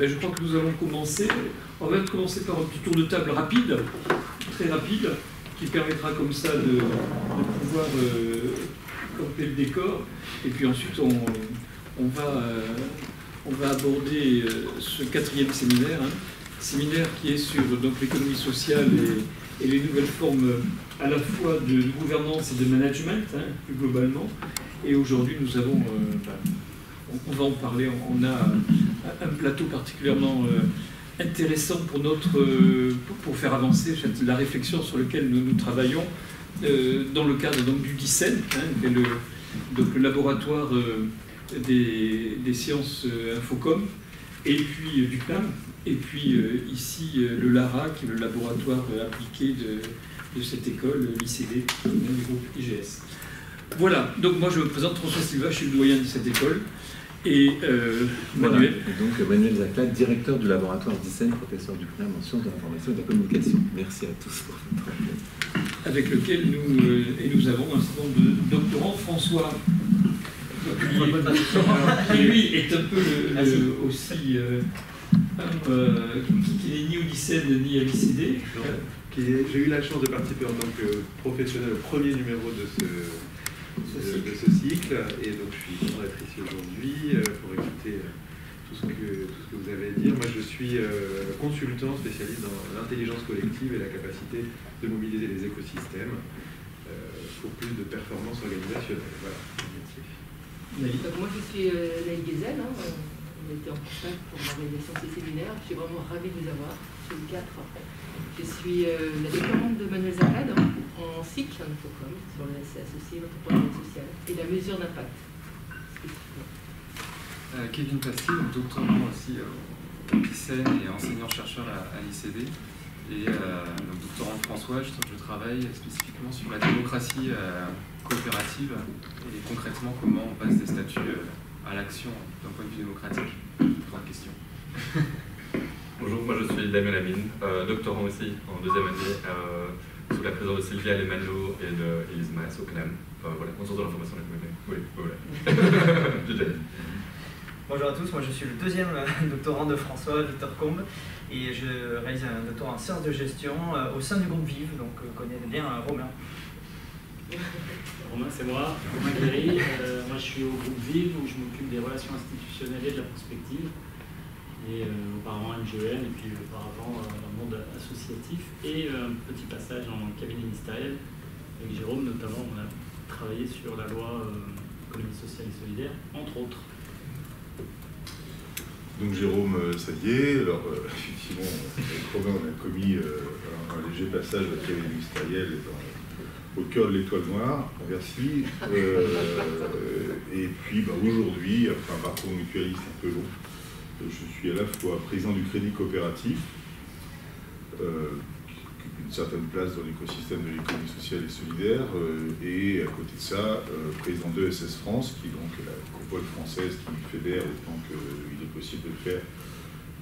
je crois que nous allons commencer. On va commencer par un petit tour de table rapide, très rapide, qui permettra comme ça de pouvoir camper le décor. Et puis ensuite, on va aborder ce 4e séminaire, séminaire qui est sur l'économie sociale et les nouvelles formes à la fois de gouvernance et de management, plus globalement. Et aujourd'hui, nous avons, on va en parler, on a un plateau particulièrement intéressant pour faire avancer la réflexion sur laquelle nous travaillons dans le cadre du DICEN, qui est le laboratoire des sciences Infocom, et puis du CNAM, et puis ici le LARA, qui est le laboratoire appliqué de cette école, l'ICD, du groupe IGS. Voilà, donc moi je me présente, François Silva, je suis le doyen de cette école, et Manuel. Et donc Manuel Zaclade, directeur du laboratoire DICEN, professeur du CNAM en sciences de l'information et de la communication. Merci à tous pour votre travail. Avec lequel nous avons un certain nombre de doctorants, François, qui lui est un peu aussi qui n'est ni au DICEN ni à l'ICD. J'ai eu la chance de participer en tant que professionnel au premier numéro de ce cycle, et donc je suis content d'être ici aujourd'hui pour écouter tout ce que vous avez à dire. Moi je suis consultant spécialiste dans l'intelligence collective et la capacité de mobiliser les écosystèmes pour plus de performance organisationnelle. Voilà. Donc moi je suis Naïl Gezel, on était en contact pour l'organisation de ces séminaires. Je suis vraiment ravie de vous avoir, je suis le 4. Je suis la doctorante de Manuel Zaclade en cycle Infocom sur le associé, l'entrepreneuriat social et la mesure d'impact spécifiquement. Kevin Pastil, doctorant aussi au DICEN et enseignant-chercheur à l'ICD. Et doctorant François, je travaille spécifiquement sur la démocratie coopérative et concrètement comment on passe des statuts à l'action d'un point de vue démocratique. Grande question. Bonjour, moi je suis Damien Lamine, doctorant aussi en 2e année, sous la présence de Sylvia Lemano et de Elise Maas au CNAM. Voilà, en source de l'information de la communauté. Oui, voilà. Bonjour à tous, moi je suis le 2e doctorant de François, Victor Combe, et je réalise un doctorat en sciences de gestion au sein du groupe Vive, donc connais bien Romain. Romain, c'est moi, Romain Guéry. Moi je suis au groupe Vive où je m'occupe des relations institutionnelles et de la prospective. Et auparavant MGEN, et puis auparavant dans le monde associatif, et un petit passage en cabinet ministériel avec Jérôme notamment. On a travaillé sur la loi économie sociale et solidaire, entre autres. Donc Jérôme Sadier, alors effectivement, avec Romain on a commis un léger passage à la cabinet ministériel au cœur de l'étoile noire, à Bercy, et puis aujourd'hui, après un parcours mutualiste un peu long, je suis à la fois président du Crédit Coopératif, qui occupe une certaine place dans l'écosystème de l'économie sociale et solidaire, et à côté de ça, président de ESS France, qui est donc la coupole française qui fédère autant qu'il est possible de faire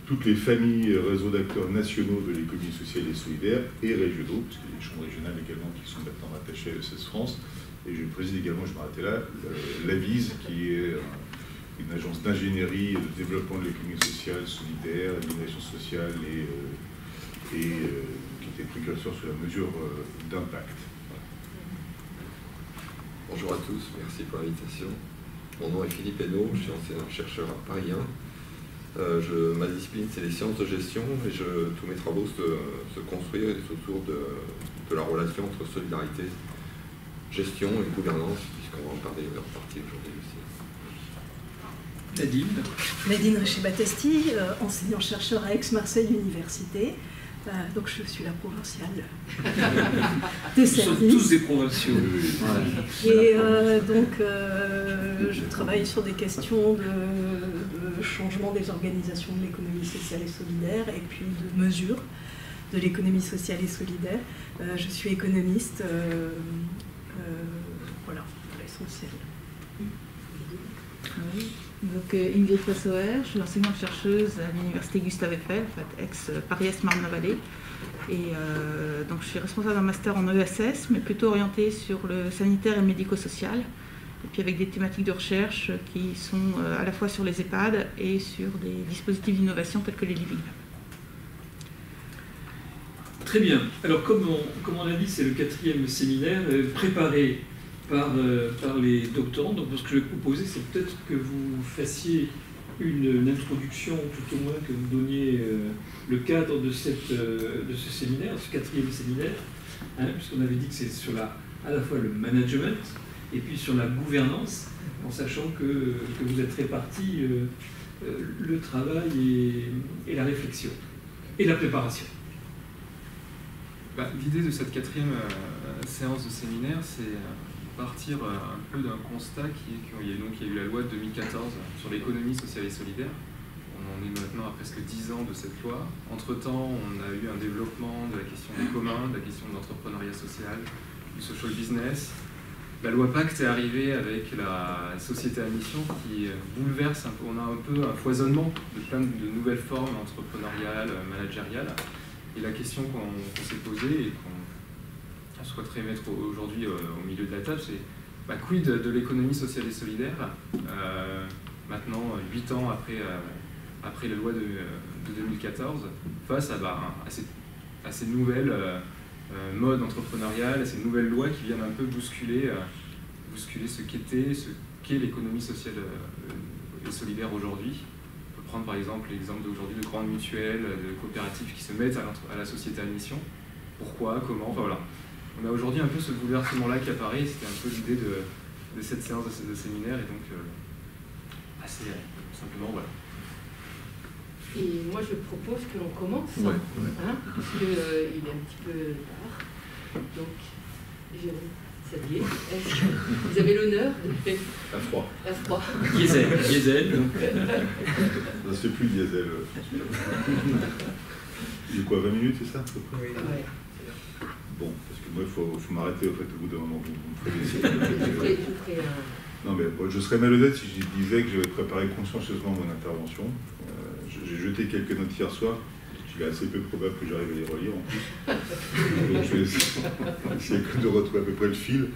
toutes les familles réseaux d'acteurs nationaux de l'économie sociale et solidaire et régionaux, parce qu'il y a des chambres régionales également qui sont maintenant rattachées à ESS France, et je préside également, je m'arrêtais là, l'AVIS, qui est une agence d'ingénierie et de développement de l'économie sociale, solidaire, l'innovation sociale et qui était précurseur sur la mesure d'impact. Voilà. Bonjour à tous, merci pour l'invitation. Mon nom est Philippe Hainaut, je suis enseignant-chercheur à Paris 1. Ma discipline, c'est les sciences de gestion, et tous mes travaux se construisent autour de la relation entre solidarité, gestion et gouvernance, puisqu'on va en parler en partie aujourd'hui aussi. Nadine Richer-Battesti, enseignant-chercheur à Aix-Marseille Université. Donc je suis la provinciale des services. Nous sommes tous des provinciaux. Et donc je travaille sur des questions de changement des organisations de l'économie sociale et solidaire et puis de mesure de l'économie sociale et solidaire. Je suis économiste, voilà, pour l'essentiel. Oui. Donc Ingrid Passoer, je suis enseignante-chercheuse à l'université Gustave Eiffel, en fait, ex-Paris-Est-Marne-la-Vallée. Et donc je suis responsable d'un master en ESS, mais plutôt orienté sur le sanitaire et le médico-social. et puis avec des thématiques de recherche qui sont à la fois sur les EHPAD et sur des dispositifs d'innovation tels que les Living Labs. Très bien. Alors, comme on l'a dit, c'est le 4e séminaire préparé par les doctorants. Donc, ce que je vais proposer, c'est peut-être que vous fassiez une introduction, tout au moins que vous donniez le cadre de ce séminaire, ce 4e séminaire, hein, puisqu'on avait dit que c'est sur à la fois le management et puis sur la gouvernance, en sachant que vous êtes répartis le travail et la réflexion, et la préparation. L'idée de cette 4e séance de séminaire, c'est partir un peu d'un constat qu'il y a eu la loi de 2014 sur l'économie sociale et solidaire. On en est maintenant à presque 10 ans de cette loi. Entre-temps, on a eu un développement de la question des communs, de la question de l'entrepreneuriat social, du social business. La loi Pacte est arrivée avec la société à mission qui bouleverse un peu. On a un peu un foisonnement de plein de nouvelles formes entrepreneuriales, managériales. Et la question qu'on s'est posée et qu'on souhaiterait mettre aujourd'hui au milieu de la table, c'est quid de l'économie sociale et solidaire, maintenant 8 ans après la loi de 2014, face à ces nouvelles modes entrepreneuriales, à ces nouvelles lois qui viennent un peu bousculer ce qu'est l'économie sociale et solidaire aujourd'hui. On peut prendre par exemple l'exemple d'aujourd'hui de grandes mutuelles, de coopératives qui se mettent à la société à mission. Pourquoi, comment, enfin voilà. On a aujourd'hui un peu ce bouleversement-là qui apparaît, c'était un peu l'idée de cette séance de séminaire, et donc assez simplement, voilà. Et moi je propose que l'on commence, parce qu'il est un petit peu tard. Donc, ça y est, est-ce que vous avez l'honneur de faire... À froid. À froid. Diesel. Ça se fait plus diesel. Il est quoi, 20 minutes, c'est ça? Oui. Ouais. Bon, parce que moi, il faut m'arrêter au bout d'un moment. Vous me ferez Je ferai un... Non, mais je serais malhonnête si je disais que j'avais préparé consciencieusement mon intervention. J'ai jeté quelques notes hier soir. Il est assez peu probable que j'arrive à les relire en plus. Donc je vais essayer de retrouver à peu près le fil.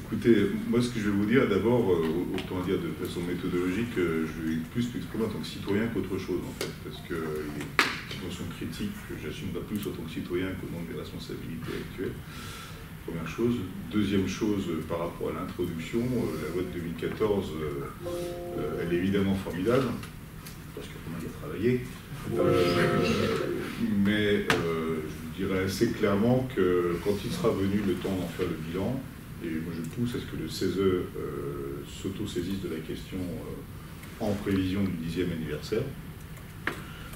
Écoutez, moi ce que je vais vous dire, d'abord, autant dire de façon méthodologique, je vais plus m'exprimer en tant que citoyen qu'autre chose en fait, parce que les notions critiques que j'assume pas plus en tant que citoyen qu'au nom des responsabilités actuelles. Première chose. Deuxième chose, par rapport à l'introduction, la loi de 2014, elle est évidemment formidable, parce que comment y a travaillé. Mais je vous dirais assez clairement que quand il sera venu le temps d'en faire le bilan, et moi je pousse à ce que le CESE s'auto-saisisse de la question en prévision du 10e anniversaire,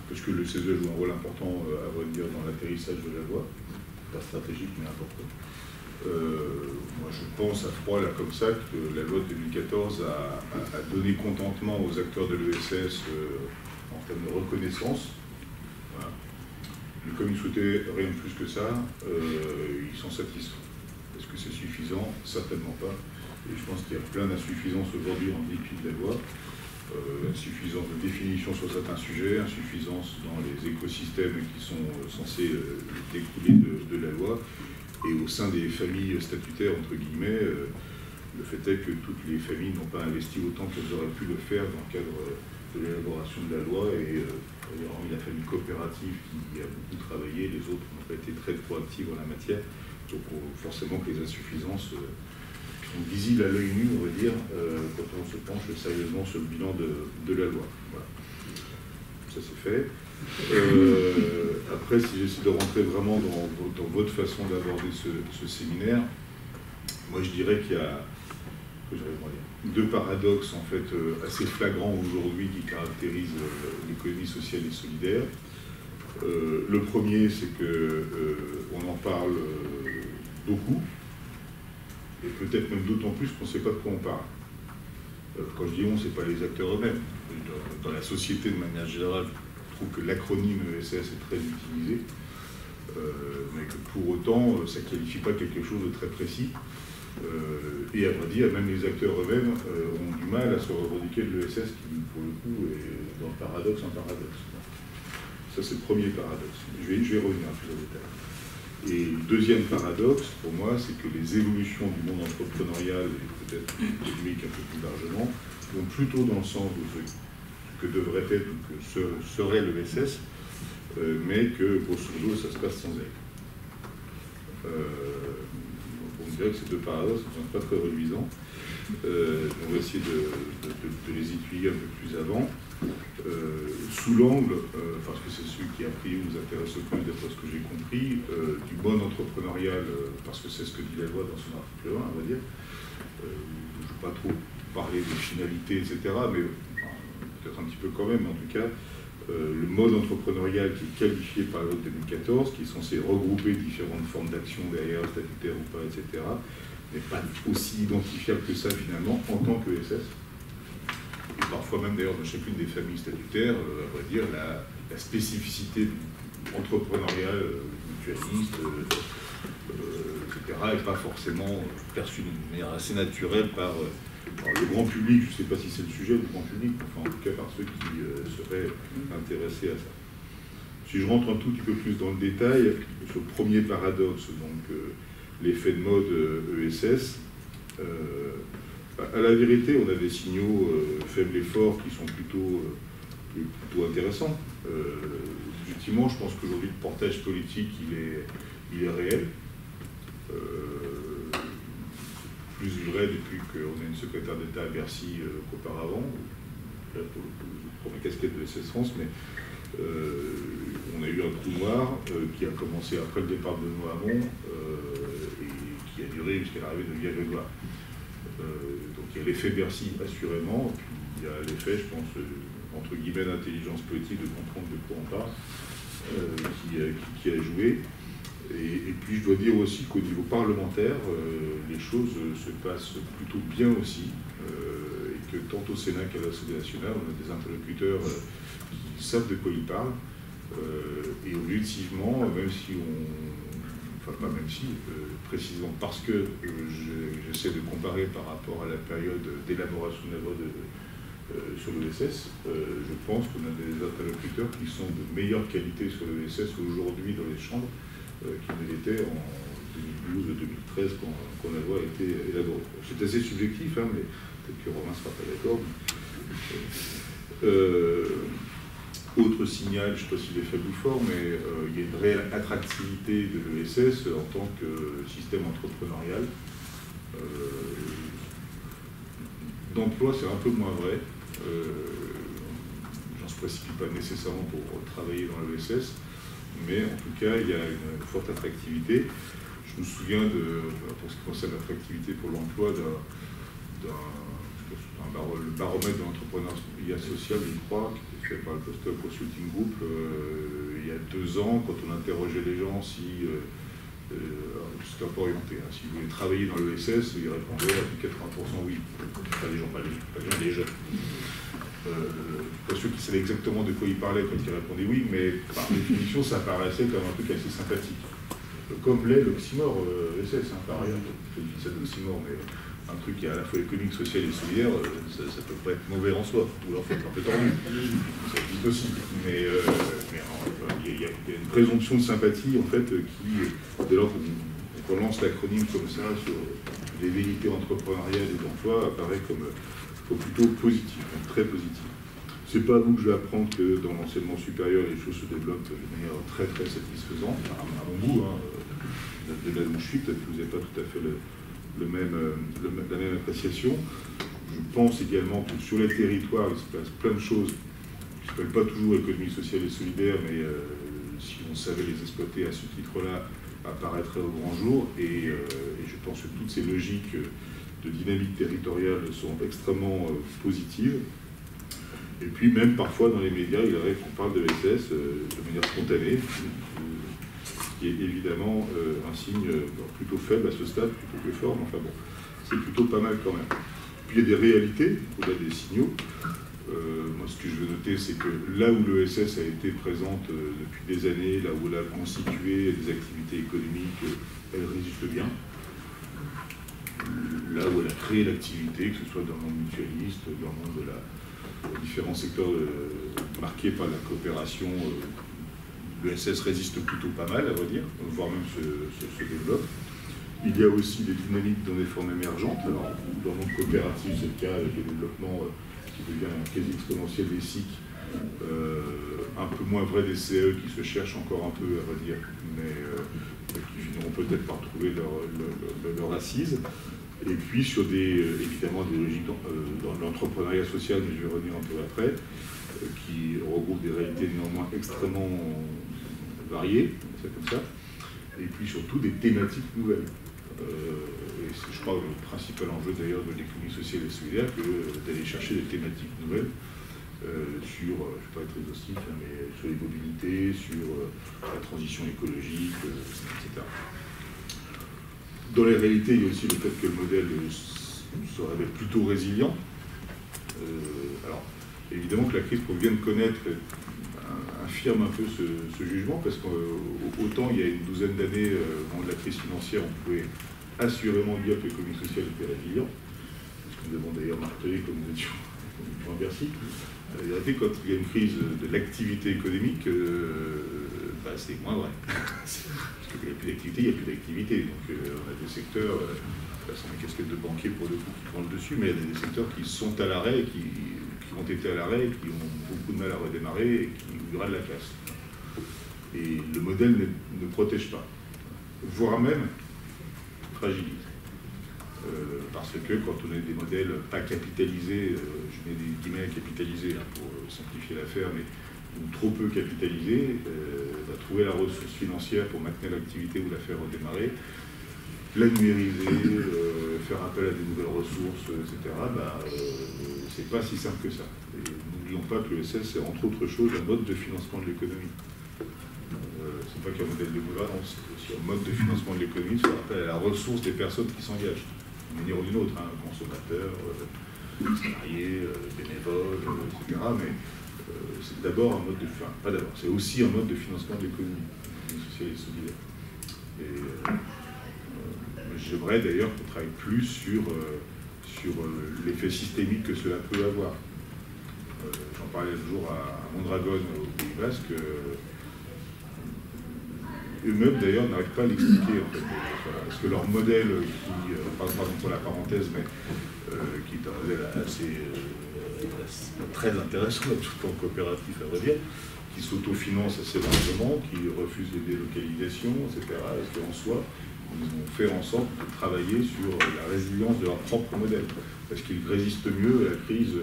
parce que le CESE joue un rôle important, à vrai dire, dans l'atterrissage de la loi, pas stratégique mais important. Moi je pense à froid là comme ça que la loi de 2014 a donné contentement aux acteurs de l'ESS en termes de reconnaissance. Voilà. Mais comme ils souhaitaient rien de plus que ça, ils sont satisfaits. Est-ce que c'est suffisant? Certainement pas. Et je pense qu'il y a plein d'insuffisances aujourd'hui en dépit de la loi. Insuffisance de définition sur certains sujets, insuffisance dans les écosystèmes qui sont censés découler de la loi. Et au sein des familles statutaires, entre guillemets, le fait est que toutes les familles n'ont pas investi autant qu'elles auraient pu le faire dans le cadre de l'élaboration de la loi, et hormis la famille coopérative qui a beaucoup travaillé, les autres n'ont pas été très proactives en la matière. Donc forcément que les insuffisances sont visibles à l'œil nu, on va dire, quand on se penche sérieusement sur le bilan de la loi. Voilà. Ça c'est fait. Après, si j'essaie de rentrer vraiment dans votre façon d'aborder ce séminaire, moi je dirais qu'il y a deux paradoxes en fait assez flagrants aujourd'hui qui caractérisent l'économie sociale et solidaire. Le premier, c'est qu'on en parle beaucoup, et peut-être même d'autant plus qu'on ne sait pas de quoi on parle. Quand je dis on, ce n'est pas les acteurs eux-mêmes. Dans la société, de manière générale, je trouve que l'acronyme ESS est très utilisé, mais que pour autant, ça ne qualifie pas quelque chose de très précis. Et à vrai dire, même les acteurs eux-mêmes ont du mal à se revendiquer de l'ESS, qui, pour le coup, est dans le paradoxe en paradoxe. Ça, c'est le premier paradoxe. Je vais y revenir plus en détail. Et le deuxième paradoxe, pour moi, c'est que les évolutions du monde entrepreneurial, et peut-être économique un peu plus largement, vont plutôt dans le sens de ce que devrait être ou que serait l'ESS, mais que, grosso modo, ça se passe sans elle. On dirait que ces deux paradoxes ne sont pas très reluisants. On va essayer de les étudier un peu plus avant, sous l'angle, parce que c'est celui qui a priori vous intéresse le plus, d'après ce que j'ai compris, du mode entrepreneurial, parce que c'est ce que dit la loi dans son article 1, on va dire. Je ne veux pas trop parler des finalités, etc., mais peut-être un petit peu quand même, mais en tout cas, le mode entrepreneurial qui est qualifié par la loi de 2014, qui est censé regrouper différentes formes d'action derrière, statutaires ou pas, etc., n'est pas aussi identifiable que ça finalement en tant que SS. Et parfois même d'ailleurs dans chacune des familles statutaires, à vrai dire, la spécificité entrepreneuriale, mutualiste, etc., n'est pas forcément perçue d'une manière assez naturelle par le grand public. Je ne sais pas si c'est le sujet du grand public, enfin en tout cas par ceux qui seraient intéressés à ça. Si je rentre un tout petit peu plus dans le détail, sur le premier paradoxe, donc l'effet de mode ESS, à la vérité, on a des signaux faibles et forts qui sont plutôt intéressants. Effectivement, je pense qu'aujourd'hui, le portage politique, il est réel. Plus vrai depuis qu'on a une secrétaire d'État à Bercy qu'auparavant, pour ma casquette de SS France, mais on a eu un trou noir qui a commencé après le départ de Benoît Hamon et qui a duré jusqu'à l'arrivée de Via Grégoire. Donc il y a l'effet Bercy assurément, puis il y a l'effet, je pense, entre guillemets d'intelligence politique, de comprendre de quoi on parle, qui a joué. Et puis je dois dire aussi qu'au niveau parlementaire, les choses se passent plutôt bien aussi, et que tant au Sénat qu'à l'Assemblée nationale, on a des interlocuteurs qui savent de quoi ils parlent, et objectivement, même si précisément parce que j'essaie de comparer par rapport à la période d'élaboration de la loi sur l'ESS, je pense qu'on a des interlocuteurs qui sont de meilleure qualité sur l'ESS aujourd'hui dans les chambres qu'il ne l'était en 2012-2013 quand la loi a été élaborée. C'est assez subjectif, hein, mais peut-être que Romain ne sera pas d'accord. Autre signal, je ne sais pas s'il est faible ou fort, mais il y a une réelle attractivité de l'ESS en tant que système entrepreneurial. D'emploi, c'est un peu moins vrai. J'en se précipite pas nécessairement pour travailler dans l'ESS, mais en tout cas, il y a une forte attractivité. Je me souviens, pour ce qui concerne l'attractivité pour l'emploi, le baromètre de l'entrepreneuriat social, je crois, qui était fait par le Postal Consulting Group il y a 2 ans, quand on interrogeait les gens si, c'était un peu orienté, hein, si vous voulez travailler dans l'ESS, ils répondaient à plus de 80% oui. Pas les gens, pas les jeunes. Pas ceux qui savaient exactement de quoi ils parlaient quand ils répondaient oui, mais par définition, ça paraissait comme un truc assez sympathique. Comme l'est l'oxymore ESS, hein, par ailleurs. Je dis ça d'oxymore, mais un truc qui est à la fois économique, social et solidaire, ça peut pas être mauvais en soi, ou alors faut être un peu tordu. Ça existe aussi. Mais il y a une présomption de sympathie, en fait, qui, dès lors qu'on lance l'acronyme comme ça sur les velléités entrepreneuriales et d'emploi, apparaît comme plutôt positif, donc très positif. C'est pas à vous que je vais apprendre que dans l'enseignement supérieur, les choses se développent de manière très très satisfaisante, à mon goût, hein, de là où je suis, peut-être que vous n'avez pas tout à fait la même appréciation. Je pense également que sur les territoires, il se passe plein de choses qui ne s'appellent pas toujours économie sociale et solidaire, mais si on savait les exploiter à ce titre-là, apparaîtraient au grand jour. Et je pense que toutes ces logiques de dynamique territoriale sont extrêmement positives. Et puis même parfois dans les médias, il arrive qu'on parle de l'ESS de manière spontanée, ce qui est évidemment un signe plutôt faible à ce stade, plutôt que fort, mais enfin bon, c'est plutôt pas mal quand même. Puis il y a des réalités, au-delà des signaux. Moi ce que je veux noter, c'est que là où l'ESS a été présente depuis des années, là où elle a constitué des activités économiques, elle résiste bien. Là où elle a créé l'activité, que ce soit dans le monde mutualiste, dans le monde de différents secteurs marqués par la coopération l'ESS résiste plutôt pas mal, à vrai dire, voire même se développe. Il y a aussi des dynamiques dans des formes émergentes. Alors, dans le monde coopératif, c'est le cas avec le développement qui devient quasi exponentiel des SIC, un peu moins vrai des CE qui se cherchent encore un peu, à vrai dire, mais qui finiront peut-être par trouver leur assise. Et puis sur évidemment des logiques dans l'entrepreneuriat social, mais je vais revenir un peu après, qui regroupent des réalités néanmoins extrêmement variées, c'est comme ça, et puis surtout des thématiques nouvelles. Et c'est, je crois, le principal enjeu d'ailleurs de l'économie sociale et solidaire, que d'aller chercher des thématiques nouvelles sur, je ne vais pas être exhaustif, hein, mais sur les mobilités, sur la transition écologique, etc. Dans les réalités, il y a aussi le fait que le modèle se révèle plutôt résilient. Alors, évidemment que la crise qu'on vient de connaître infirme un peu ce jugement, parce qu'autant il y a une douzaine d'années, au moment de la crise financière, on pouvait assurément dire que l'économie sociale était résiliente, ce que nous avons d'ailleurs martelé comme nous étions à Bercy. La vérité, quand il y a une crise de l'activité économique, c'est moins vrai. Parce qu'il n'y a plus d'activité, il n'y a plus d'activité. Donc on a des secteurs, sans les casquettes de banquier pour le coup, qui prennent le dessus, mais il y a des secteurs qui sont à l'arrêt, qui ont été à l'arrêt, qui ont beaucoup de mal à redémarrer et qui gradent la casse. Et le modèle ne protège pas, voire même fragilise. Parce que quand on a des modèles pas capitalisés, je mets des guillemets capitalisés hein, pour simplifier l'affaire, mais trop peu capitalisés, trouver la ressource financière pour maintenir l'activité ou la faire redémarrer, la numériser, faire appel à des nouvelles ressources, etc., c'est pas si simple que ça. N'oublions pas que l'ESS, c'est entre autres choses un mode de financement de l'économie. C'est pas qu'un modèle de gouvernance, c'est aussi un mode de financement de l'économie, faire appel à la ressource des personnes qui s'engagent, d'une manière ou d'une autre, hein, consommateurs, salariés, bénévoles, etc. Mais c'est d'abord un mode de pas d'abord, c'est aussi un mode de financement de l'économie sociale et solidaire. Et j'aimerais d'ailleurs qu'on travaille plus sur l'effet systémique que cela peut avoir. J'en parlais l'autre jour à Mondragone, au Pays Basque. Eux-mêmes d'ailleurs n'arrivent pas à l'expliquer en fait. Parce que leur modèle, pardon pour la parenthèse, mais qui est un modèle assez très intéressant, tout en coopératif à vrai dire, qui s'autofinance assez largement, qui refuse les délocalisations, etc. Parce qu'en soi, ils ont fait en sorte de travailler sur la résilience de leur propre modèle. Parce qu'ils résistent mieux à la crise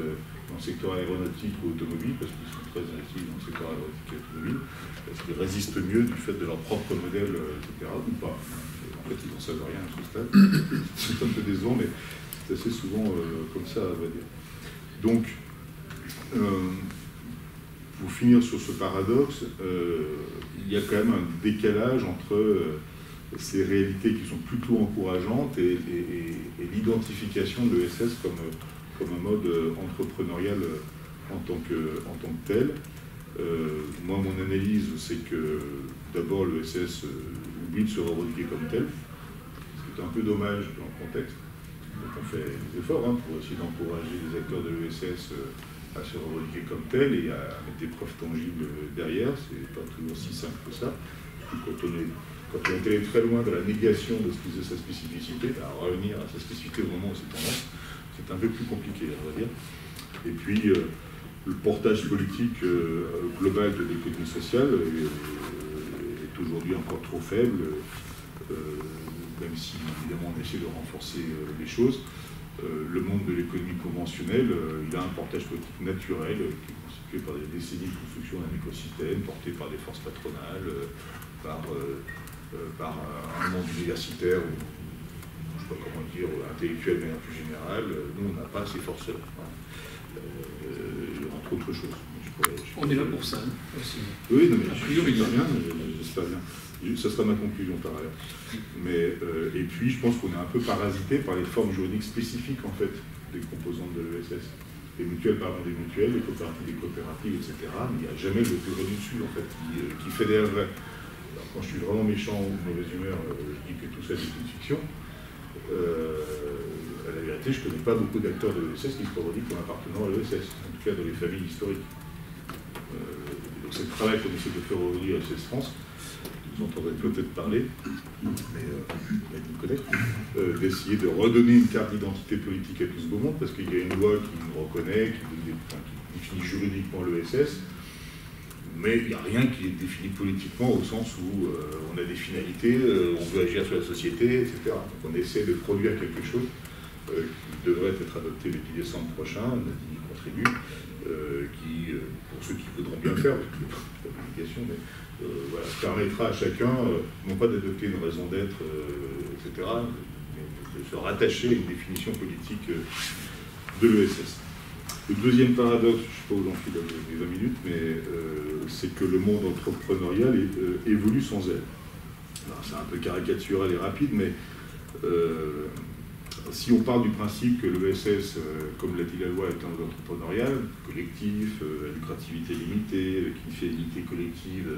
dans le secteur aéronautique ou automobile, parce qu'ils sont très actifs dans le secteur aéronautique et automobile, parce qu'ils résistent mieux du fait de leur propre modèle, etc. ou pas. En fait, ils n'en savent rien à ce stade. C'est un peu décevant, mais c'est assez souvent comme ça, à vrai dire. Donc, pour finir sur ce paradoxe, il y a quand même un décalage entre ces réalités qui sont plutôt encourageantes et l'identification de l'ESS comme un mode entrepreneurial en tant que tel. Moi, mon analyse, c'est que d'abord l'ESS oublie de se revendiquer comme tel, ce qui est un peu dommage dans le contexte. Donc on fait des efforts hein, pour essayer d'encourager les acteurs de l'ESS à se revendiquer comme tel et à mettre des preuves tangibles derrière. C'est pas toujours si simple que ça. Quand on est allé très loin de la négation de ce qui faisait sa spécificité, à revenir à sa spécificité au moment où c'est tendance, c'est un peu plus compliqué, on va dire. Et puis, le portage politique global de l'économie sociale est aujourd'hui encore trop faible, même si, évidemment, on essaie de renforcer les choses. Le monde de l'économie conventionnelle, il a un portage politique naturel qui est constitué par des décennies de construction d'un écosystème porté par des forces patronales, par un monde universitaire, ou, je ne sais pas comment dire, intellectuel de manière plus générale. Nous, on n'a pas ces forces-là, entre autres choses. On est là pour ça, aussi. Oui, non, mais j'espère bien. Ça sera ma conclusion par ailleurs. Mais, et puis, je pense qu'on est un peu parasité par les formes juridiques spécifiques, en fait, des composantes de l'ESS. Les mutuelles parlent des mutuelles, les coopératives des coopératives, etc. Mais il n'y a jamais le théorie dessus, en fait, qui fédérerait. Alors, quand je suis vraiment méchant ou de mauvaise humeur, je dis que tout ça est une fiction. À la vérité, je ne connais pas beaucoup d'acteurs de l'ESS qui se revendiquent comme appartenant à l'ESS, en tout cas dans les familles historiques. c'est le travail qu'on essaie de faire aujourd'hui à SS France. Vous entendrez peut-être parler, mais vous connaissez, d'essayer de redonner une carte d'identité politique à tout ce beau monde, parce qu'il y a une loi qui nous reconnaît, qui définit juridiquement l'ESS, mais il n'y a rien qui est défini politiquement au sens où on a des finalités, on veut agir sur la société, etc. Donc on essaie de produire quelque chose qui devrait être adopté le 10 décembre prochain, on a dit contribue, qui, pour ceux qui voudront bien le faire, parce qu'il n'y a pas d'obligation, mais voilà, permettra à chacun, non pas d'adopter une raison d'être, etc., mais de se rattacher à une définition politique de l'ESS. Le deuxième paradoxe, je ne sais pas où j'en suis dans les 20 minutes, mais c'est que le monde entrepreneurial évolue sans elle. C'est un peu caricatural et rapide, mais si on part du principe que l'ESS, comme l'a dit la loi, est un monde entrepreneurial, collectif, à lucrativité limitée, qui fait unité collective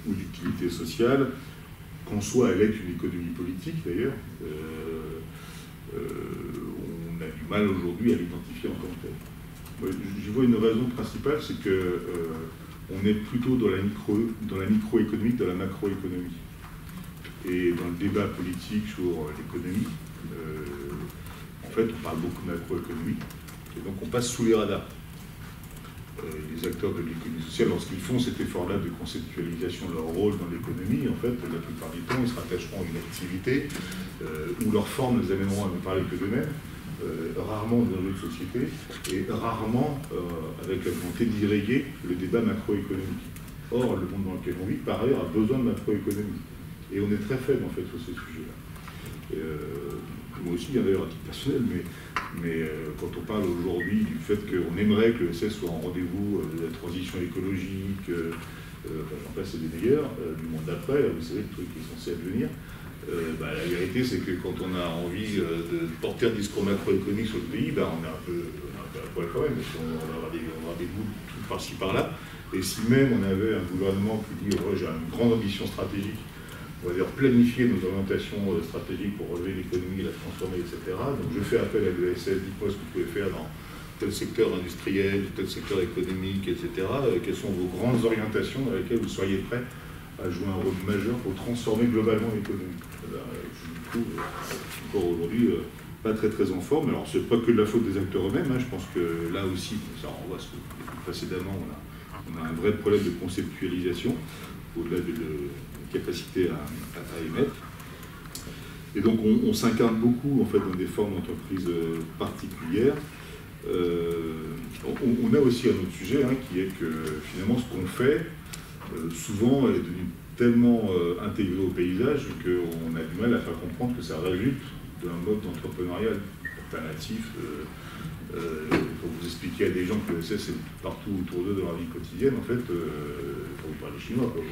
ou d'utilité sociale, qu'en soit elle est une économie politique d'ailleurs, on a du mal aujourd'hui à l'identifier en tant que tel. Je vois une raison principale, c'est que on est plutôt dans la microéconomie que dans la macroéconomie. Et dans le débat politique sur l'économie, en fait, on parle beaucoup de macroéconomie, et donc on passe sous les radars. Les acteurs de l'économie sociale, lorsqu'ils font cet effort-là de conceptualisation de leur rôle dans l'économie, en fait, la plupart du temps, ils se rattacheront à une activité où leur forme les amèneront à ne parler que d'eux-mêmes, rarement dans notre société, et rarement avec la volonté d'irriguer le débat macroéconomique. Or, le monde dans lequel on vit, par ailleurs, a besoin de macroéconomie. Et on est très faible, en fait, sur ces sujets-là. Moi aussi, d'ailleurs, à titre personnel, mais quand on parle aujourd'hui du fait qu'on aimerait que l'ESS soit en rendez-vous de la transition écologique, j'en passe des meilleurs, du monde d'après, vous savez, le truc qui est censé advenir, la vérité, c'est que quand on a envie de porter un discours macroéconomique sur le pays, on est un peu à poil quand même, parce qu'on va avoir des bouts par-ci par-là. Et si même on avait un gouvernement qui dit j'ai une grande ambition stratégique, on va dire planifier nos orientations stratégiques pour relever l'économie, la transformer, etc. Donc je fais appel à l'ESS, dites-moi ce que vous pouvez faire dans tel secteur industriel, tel secteur économique, etc. Quelles sont vos grandes orientations dans lesquelles vous seriez prêts à jouer un rôle majeur pour transformer globalement l'économie. Je trouve encore aujourd'hui pas très en forme. Alors c'est pas que de la faute des acteurs eux-mêmes, je pense que là aussi, ça renvoie à ce que précédemment, on a un vrai problème de conceptualisation, au-delà de capacité à émettre. Et donc on s'incarne beaucoup en fait dans des formes d'entreprise particulières. On a aussi un autre sujet qui est que finalement ce qu'on fait souvent est devenu tellement intégré au paysage qu'on a du mal à faire comprendre que ça résulte d'un mode d'entrepreneuriat alternatif. Pour vous expliquer à des gens que l'ESS est partout autour d'eux dans leur vie quotidienne, en fait, quand vous parlez chinois, quoi,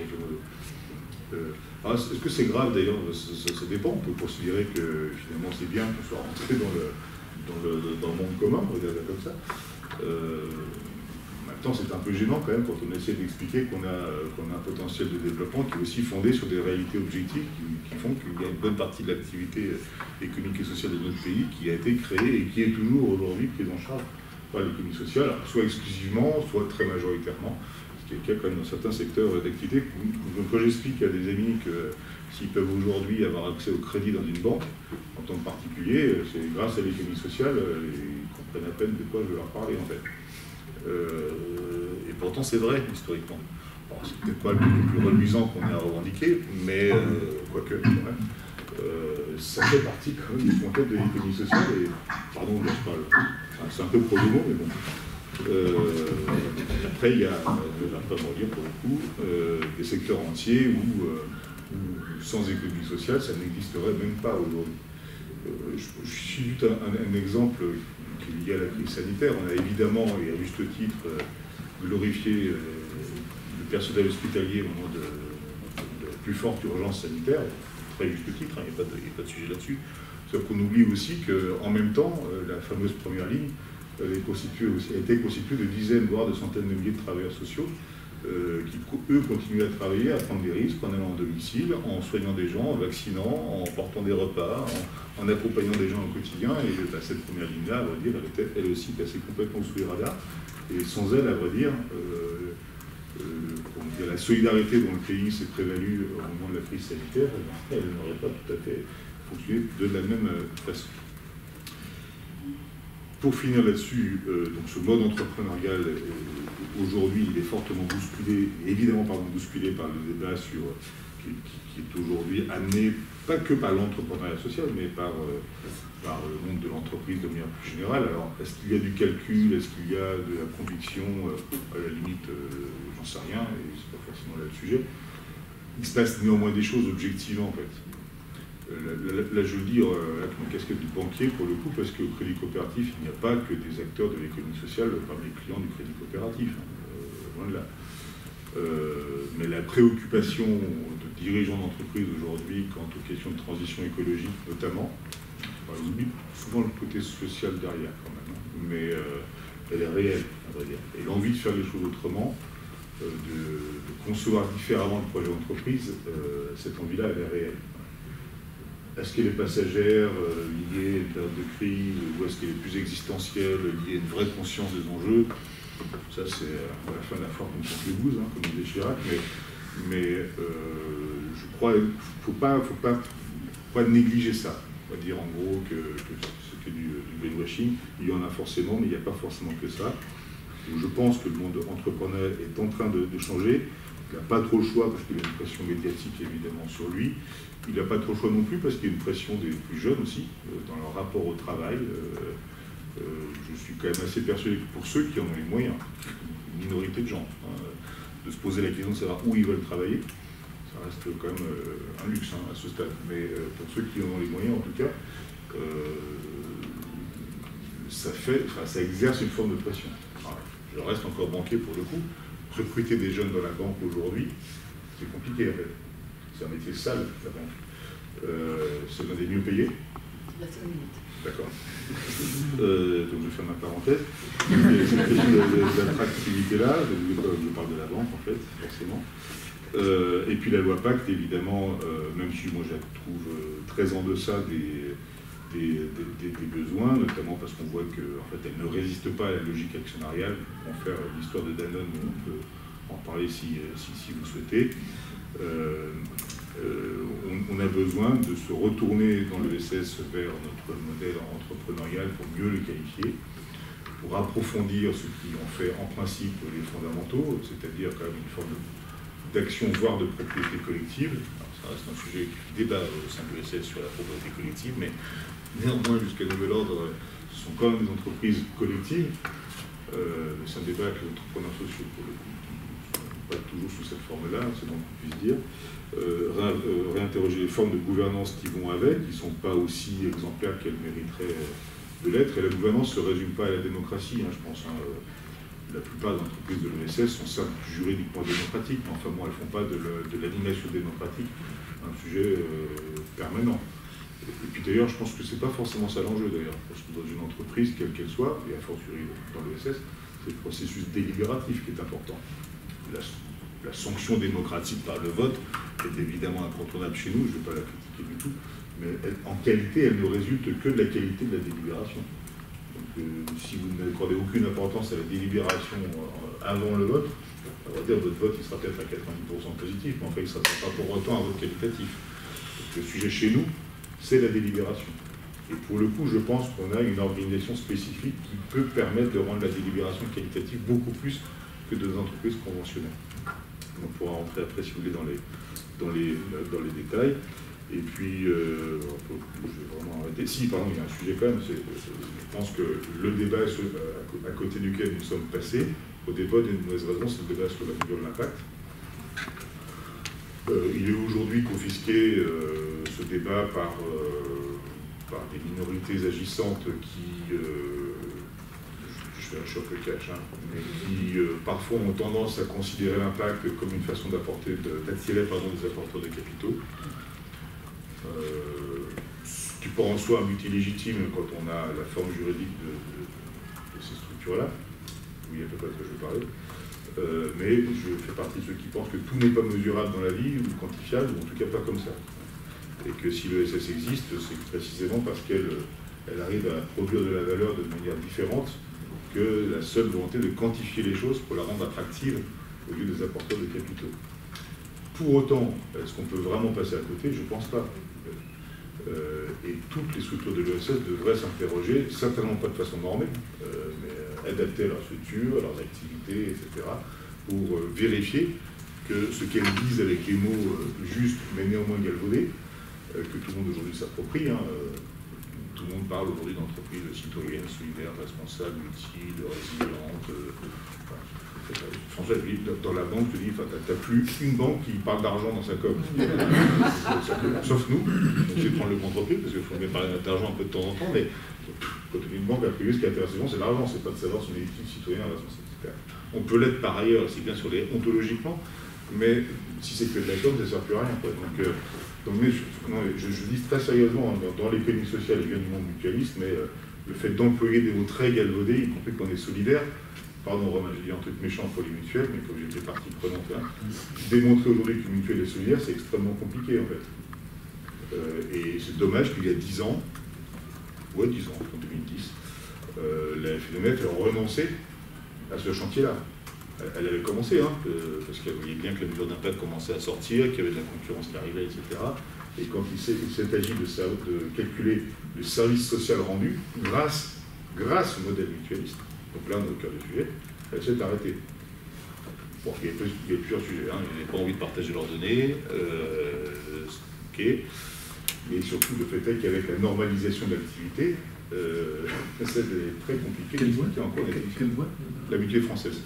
est-ce que c'est grave d'ailleurs? Ça dépend. On peut considérer que finalement c'est bien qu'on soit rentré dans le monde commun, on va dire comme ça. Maintenant, c'est un peu gênant quand même quand on essaie d'expliquer qu'on a un potentiel de développement qui est aussi fondé sur des réalités objectives qui font qu'il y a une bonne partie de l'activité économique et sociale de notre pays qui a été créée et qui est toujours aujourd'hui prise en charge par l'économie sociale, soit exclusivement, soit très majoritairement. Ce qui est le cas quand même dans certains secteurs d'activité. Quand j'explique à des amis que s'ils peuvent aujourd'hui avoir accès au crédit dans une banque, en tant que particulier, c'est grâce à l'économie sociale, ils comprennent à peine de quoi je veux leur parler en fait. Et pourtant c'est vrai historiquement. Bon, c'est peut-être pas le plus reluisant qu'on ait à revendiquer, mais quoique quand même, ça fait partie quand même du concept de l'économie sociale. Et pardon, je parle, c'est un peu pro-bono, mais bon. Après, il y a, je ne vais pas m'en dire pour le coup, des secteurs entiers où sans économie sociale, ça n'existerait même pas aujourd'hui. Je suis juste un exemple qui est lié à la crise sanitaire. On a évidemment, et à juste titre, glorifié le personnel hospitalier au moment de la plus forte urgence sanitaire, très juste titre, il n'y a pas de sujet là-dessus. Sauf qu'on oublie aussi qu'en même temps, la fameuse première ligne, elle a été constituée de dizaines, voire de centaines de milliers de travailleurs sociaux qui, eux, continuent à travailler, à prendre des risques en allant en domicile, en soignant des gens, en vaccinant, en portant des repas, en accompagnant des gens au quotidien. Et cette première ligne-là, à vrai dire, elle était elle aussi passée complètement sous les radars. Et sans elle, à vrai dire, la solidarité dont le pays s'est prévalu au moment de la crise sanitaire, elle n'aurait pas tout à fait fonctionné de la même façon. Pour finir là-dessus, donc ce mode entrepreneurial, aujourd'hui, il est fortement bousculé, évidemment bousculé par le débat qui est aujourd'hui amené, pas que par l'entrepreneuriat social, mais par le monde de l'entreprise de manière plus générale. Alors, est-ce qu'il y a du calcul, est-ce qu'il y a de la conviction? À la limite, j'en sais rien, et c'est pas forcément là le sujet. Il se passe néanmoins des choses objectivement, en fait. Là, je le dis avec ma casquette de banquier, pour le coup, parce qu'au crédit coopératif, il n'y a pas que des acteurs de l'économie sociale parmi les clients du crédit coopératif. Loin de là. Mais la préoccupation de dirigeants d'entreprise aujourd'hui quant aux questions de transition écologique, notamment, on oublie souvent le côté social derrière quand même, mais elle est réelle, à vrai dire. Et l'envie de faire les choses autrement, de concevoir différemment le projet d'entreprise, cette envie-là, elle est réelle. Est-ce qu'elle est passagère, liée à une période de crise, ou est-ce qu'elle est plus existentielle, liée à une vraie conscience des enjeux? Ça, c'est à la fin de la foire qu'on compte les bouses, comme disait Chirac, mais je crois qu'il ne faut pas négliger ça. On va dire en gros que c'était du greenwashing. Il y en a forcément, mais il n'y a pas forcément que ça. Donc, je pense que le monde entrepreneurial est en train de changer. Il n'a pas trop le choix parce qu'il y a une pression médiatique évidemment sur lui. Il n'a pas trop le choix non plus parce qu'il y a une pression des plus jeunes aussi dans leur rapport au travail. Je suis quand même assez persuadé que pour ceux qui en ont les moyens, une minorité de gens, de se poser la question de savoir où ils veulent travailler, ça reste quand même un luxe à ce stade. Mais pour ceux qui en ont les moyens, en tout cas, ça exerce une forme de pression. Alors, je reste encore banquier pour le coup. Recruter des jeunes dans la banque aujourd'hui, c'est compliqué en fait. C'est un métier sale, la banque. C'est l'un des mieux payés. D'accord. Donc je ferme ma parenthèse. Cette question d'attractivité-là, je parle de la banque en fait, forcément. Et puis la loi Pacte, évidemment, même si moi je la trouve très en deçà des besoins, notamment parce qu'on voit qu'en fait, elle ne résiste pas à la logique actionnariale. On va faire l'histoire de Danone, mais on peut en parler si vous souhaitez. On a besoin de se retourner dans l'ESS vers notre modèle entrepreneurial pour mieux le qualifier, pour approfondir ce qui en fait en principe les fondamentaux, c'est-à-dire quand même une forme d'action, voire de propriété collective. Alors, ça reste un sujet qui débat au sein de l'ESS sur la propriété collective, mais néanmoins, jusqu'à nouvel ordre, ce sont quand même des entreprises collectives. C'est un débat avec les entrepreneurs sociaux, pour le coup, qui ne sont pas toujours sous cette forme-là, c'est bon qu'on puisse dire. Réinterroger les formes de gouvernance qui vont avec, qui ne sont pas aussi exemplaires qu'elles mériteraient de l'être. Et la gouvernance ne se résume pas à la démocratie, je pense. La plupart des entreprises de l'ESS sont certes juridiquement démocratiques, mais enfin bon, elles ne font pas de l'animation démocratique un sujet permanent. Et puis d'ailleurs, je pense que ce n'est pas forcément ça l'enjeu d'ailleurs, parce que dans une entreprise, quelle qu'elle soit, et a fortiori dans l'ESS, c'est le processus délibératif qui est important. La sanction démocratique par le vote est évidemment incontournable chez nous, je ne vais pas la critiquer du tout, mais en qualité, elle ne résulte que de la qualité de la délibération. Donc si vous n'accordez aucune importance à la délibération avant le vote, on va dire votre vote il sera peut-être à 90% positif, mais en fait il ne sera pas pour autant un vote qualitatif. Donc, le sujet chez nous, c'est la délibération. Et pour le coup, je pense qu'on a une organisation spécifique qui peut permettre de rendre la délibération qualitative beaucoup plus que des entreprises conventionnelles. On pourra rentrer après, si vous voulez, dans les détails. Et puis, je vais vraiment arrêter. Si, pardon, il y a un sujet quand même. Je pense que le débat à côté duquel nous sommes passés, au départ, d'une mauvaise raison, c'est le débat sur la mesure de l'impact. Il est aujourd'hui confisqué, ce débat, par des minorités agissantes qui, je fais un choc le cash, mais qui parfois ont tendance à considérer l'impact comme une façon d'attirer des apporteurs de capitaux. Ce qui peut en soi un but illégitime quand on a la forme juridique de ces structures-là. Oui, à peu près de quoi je vais parler. Mais je fais partie de ceux qui pensent que tout n'est pas mesurable dans la vie, ou quantifiable, ou en tout cas pas comme ça. Et que si l'ESS existe, c'est précisément parce qu'elle arrive à produire de la valeur de manière différente que la seule volonté de quantifier les choses pour la rendre attractive au lieu des apporteurs de capitaux. Pour autant, est-ce qu'on peut vraiment passer à côté? Je ne pense pas. Et toutes les structures de l'ESS devraient s'interroger, certainement pas de façon normée, mais adapter à leur structure, à leurs activités, etc., pour vérifier que ce qu'elles disent avec des mots justes, mais néanmoins galvaudés, que tout le monde aujourd'hui s'approprie. Tout le monde parle aujourd'hui d'entreprises citoyennes, solidaires, responsables, utiles, résilientes. François, dans la banque, tu dis, tu n'as plus une banque qui parle d'argent dans sa com. Sauf nous, on essaie de prendre le contre-pied, parce qu'il faut bien parler d'argent un peu de temps en temps, mais quand tu dis une banque, a priori, ce qui est intéressant, c'est l'argent, c'est pas de savoir si on est utile, citoyen, responsable, etc. On peut l'être par ailleurs, c'est bien sur les ontologiquement, mais si c'est que de la com, ça ne sert plus à rien. Donc je dis très sérieusement, dans l'économie sociale, il vient du monde mutualiste, mais le fait d'employer des mots très galvaudés, y compris qu'on est solidaire, pardon Romain, j'ai dit un truc méchant pour les mutuelles, mais comme j'étais partie prenante là, démontrer aujourd'hui qu'une mutuelle est solidaire, c'est extrêmement compliqué en fait. Et c'est dommage qu'il y a 10 ans, en 2010, la FNMF a renoncé à ce chantier-là. Elle avait commencé, parce qu'elle voyait bien que la mesure d'impact commençait à sortir, qu'il y avait de la concurrence qui arrivait, etc. Et quand il s'est agi de calculer le service social rendu, grâce au modèle mutualiste, donc là on est au cœur du sujet, elle s'est arrêtée. Bon, il y a plusieurs sujets, ils n'avaient pas envie de partager leurs données, ok, mais surtout le fait est qu'avec la normalisation de l'activité, c'est très compliqué d'expliquer en quoi on est la mutuelle française.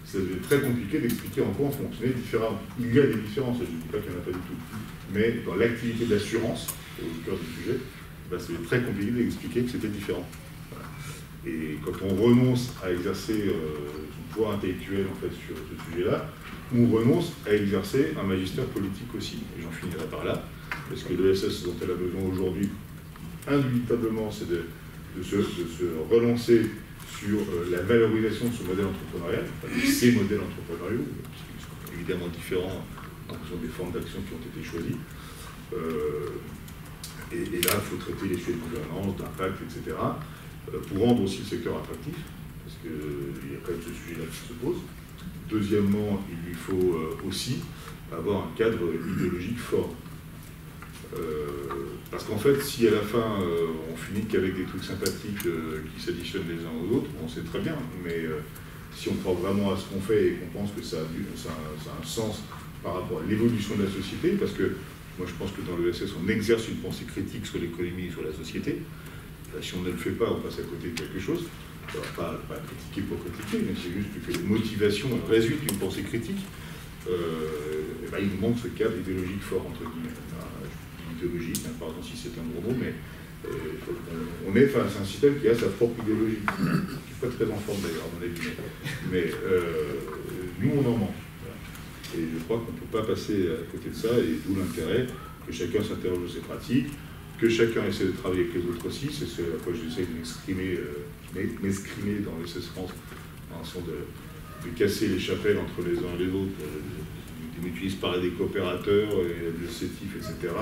C'est très compliqué d'expliquer en quoi on fonctionnait différemment. Il y a des différences, je ne dis pas qu'il n'y en a pas du tout. Mais dans l'activité d'assurance, au cœur du sujet, c'est très compliqué d'expliquer que c'était différent. Voilà. Et quand on renonce à exercer son pouvoir intellectuel en fait, sur ce sujet-là, on renonce à exercer un magistère politique aussi. Et j'en finirai par là, parce que l'ESS dont elle a besoin aujourd'hui, indubitablement, c'est de se relancer sur la valorisation de ce modèle entrepreneurial, de ces modèles entrepreneuriaux, qui sont évidemment différents en fonction des formes d'action qui ont été choisies. Et là, il faut traiter les sujets de gouvernance, d'impact, etc., pour rendre aussi le secteur attractif, parce qu'il y a quand même ce sujet-là qui se pose. Deuxièmement, il lui faut aussi avoir un cadre idéologique fort. Parce qu'en fait, si à la fin on finit qu'avec des trucs sympathiques qui s'additionnent les uns aux autres, on sait très bien, mais si on croit vraiment à ce qu'on fait et qu'on pense que ça a un sens par rapport à l'évolution de la société, parce que moi je pense que dans l'ESS on exerce une pensée critique sur l'économie et sur la société, si on ne le fait pas, on passe à côté de quelque chose. Alors, pas critiquer pour critiquer, mais c'est juste que les motivations résultent d'une pensée critique. Il nous manque ce cadre idéologique fort, entre guillemets. Idéologique, pardon si c'est un gros mot, mais on est face à un système qui a sa propre idéologie, qui n'est pas très en forme d'ailleurs, à mon avis, mais nous on en manque. Voilà. Et je crois qu'on ne peut pas passer à côté de ça, et d'où l'intérêt que chacun s'interroge sur ses pratiques, que chacun essaie de travailler avec les autres aussi, c'est ce à quoi j'essaie de m'exprimer dans l'ESS France, en façon de casser les chapelles entre les uns et les autres, des mutualistes par des coopérateurs, de CETIF, etc.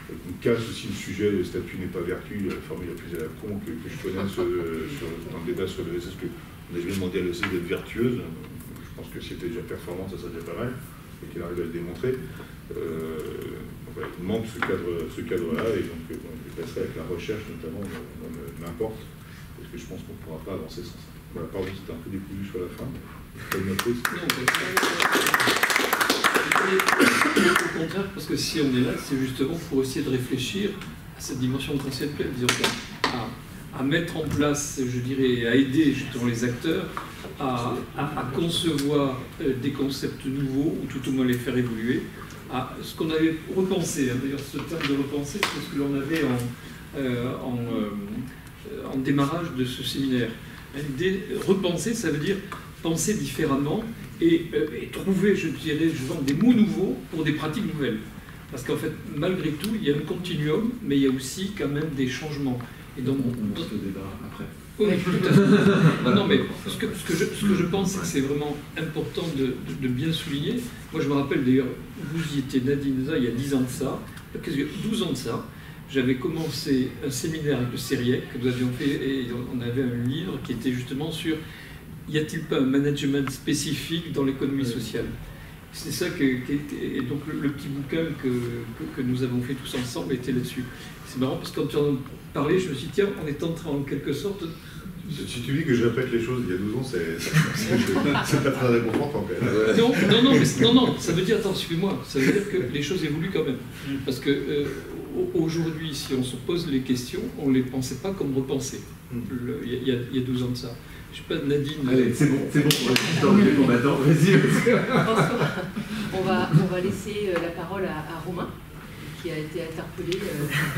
On casse aussi le sujet, le statut n'est pas vertu, la formule la plus à la con que je connais dans le débat sur le l'ESS, qu'on a jamais demandé à l'ESS d'être vertueuse. Je pense que si elle était déjà performante, ça serait déjà pas mal, et qu'elle arrive à le démontrer. Voilà, il manque ce cadre-là, et donc je passerai avec la recherche, notamment, dans n'importe, parce que je pense qu'on ne pourra pas avancer sans ça. Voilà, pardon, c'était un peu décousu sur la fin. Au contraire, parce que si on est là, c'est justement pour essayer de réfléchir à cette dimension conceptuelle, disons, à mettre en place, je dirais, à aider justement les acteurs à concevoir des concepts nouveaux, ou tout au moins les faire évoluer, à ce qu'on avait repensé. D'ailleurs, ce terme de repenser, c'est ce que l'on avait en démarrage de ce séminaire. Repenser, ça veut dire penser différemment et trouver, je dirais, des mots nouveaux pour des pratiques nouvelles. Parce qu'en fait, malgré tout, il y a un continuum, mais il y a aussi quand même des changements. Et donc, on lance le débat après. Oui, tout à fait. Non, mais ce que je pense, c'est que c'est vraiment important de bien souligner. Moi, je me rappelle d'ailleurs, vous y étiez, Nadine, il y a 10 ans de ça, 12 ans de ça. J'avais commencé un séminaire avec le CERIEC que nous avions fait, et on avait un livre qui était justement sur y a-t-il pas un management spécifique dans l'économie sociale? C'est ça et donc le petit bouquin que nous avons fait tous ensemble était là-dessus. C'est marrant parce que quand tu en parlais, je me suis dit, tiens, on est en train en quelque sorte... Si tu dis que je répète les choses il y a 12 ans, c'est pas très réconfortant quand même. Non, ça veut dire, attends, suis-moi, ça veut dire que les choses évoluent quand même. Parce que aujourd'hui, si on se pose les questions, on ne les pensait pas comme repensées. Il y a 12 ans de ça. Je sais pas, Nadine... Allez, c'est bon pour l'histoire des combattants, vas-y. On va laisser la parole à Romain, qui a été interpellé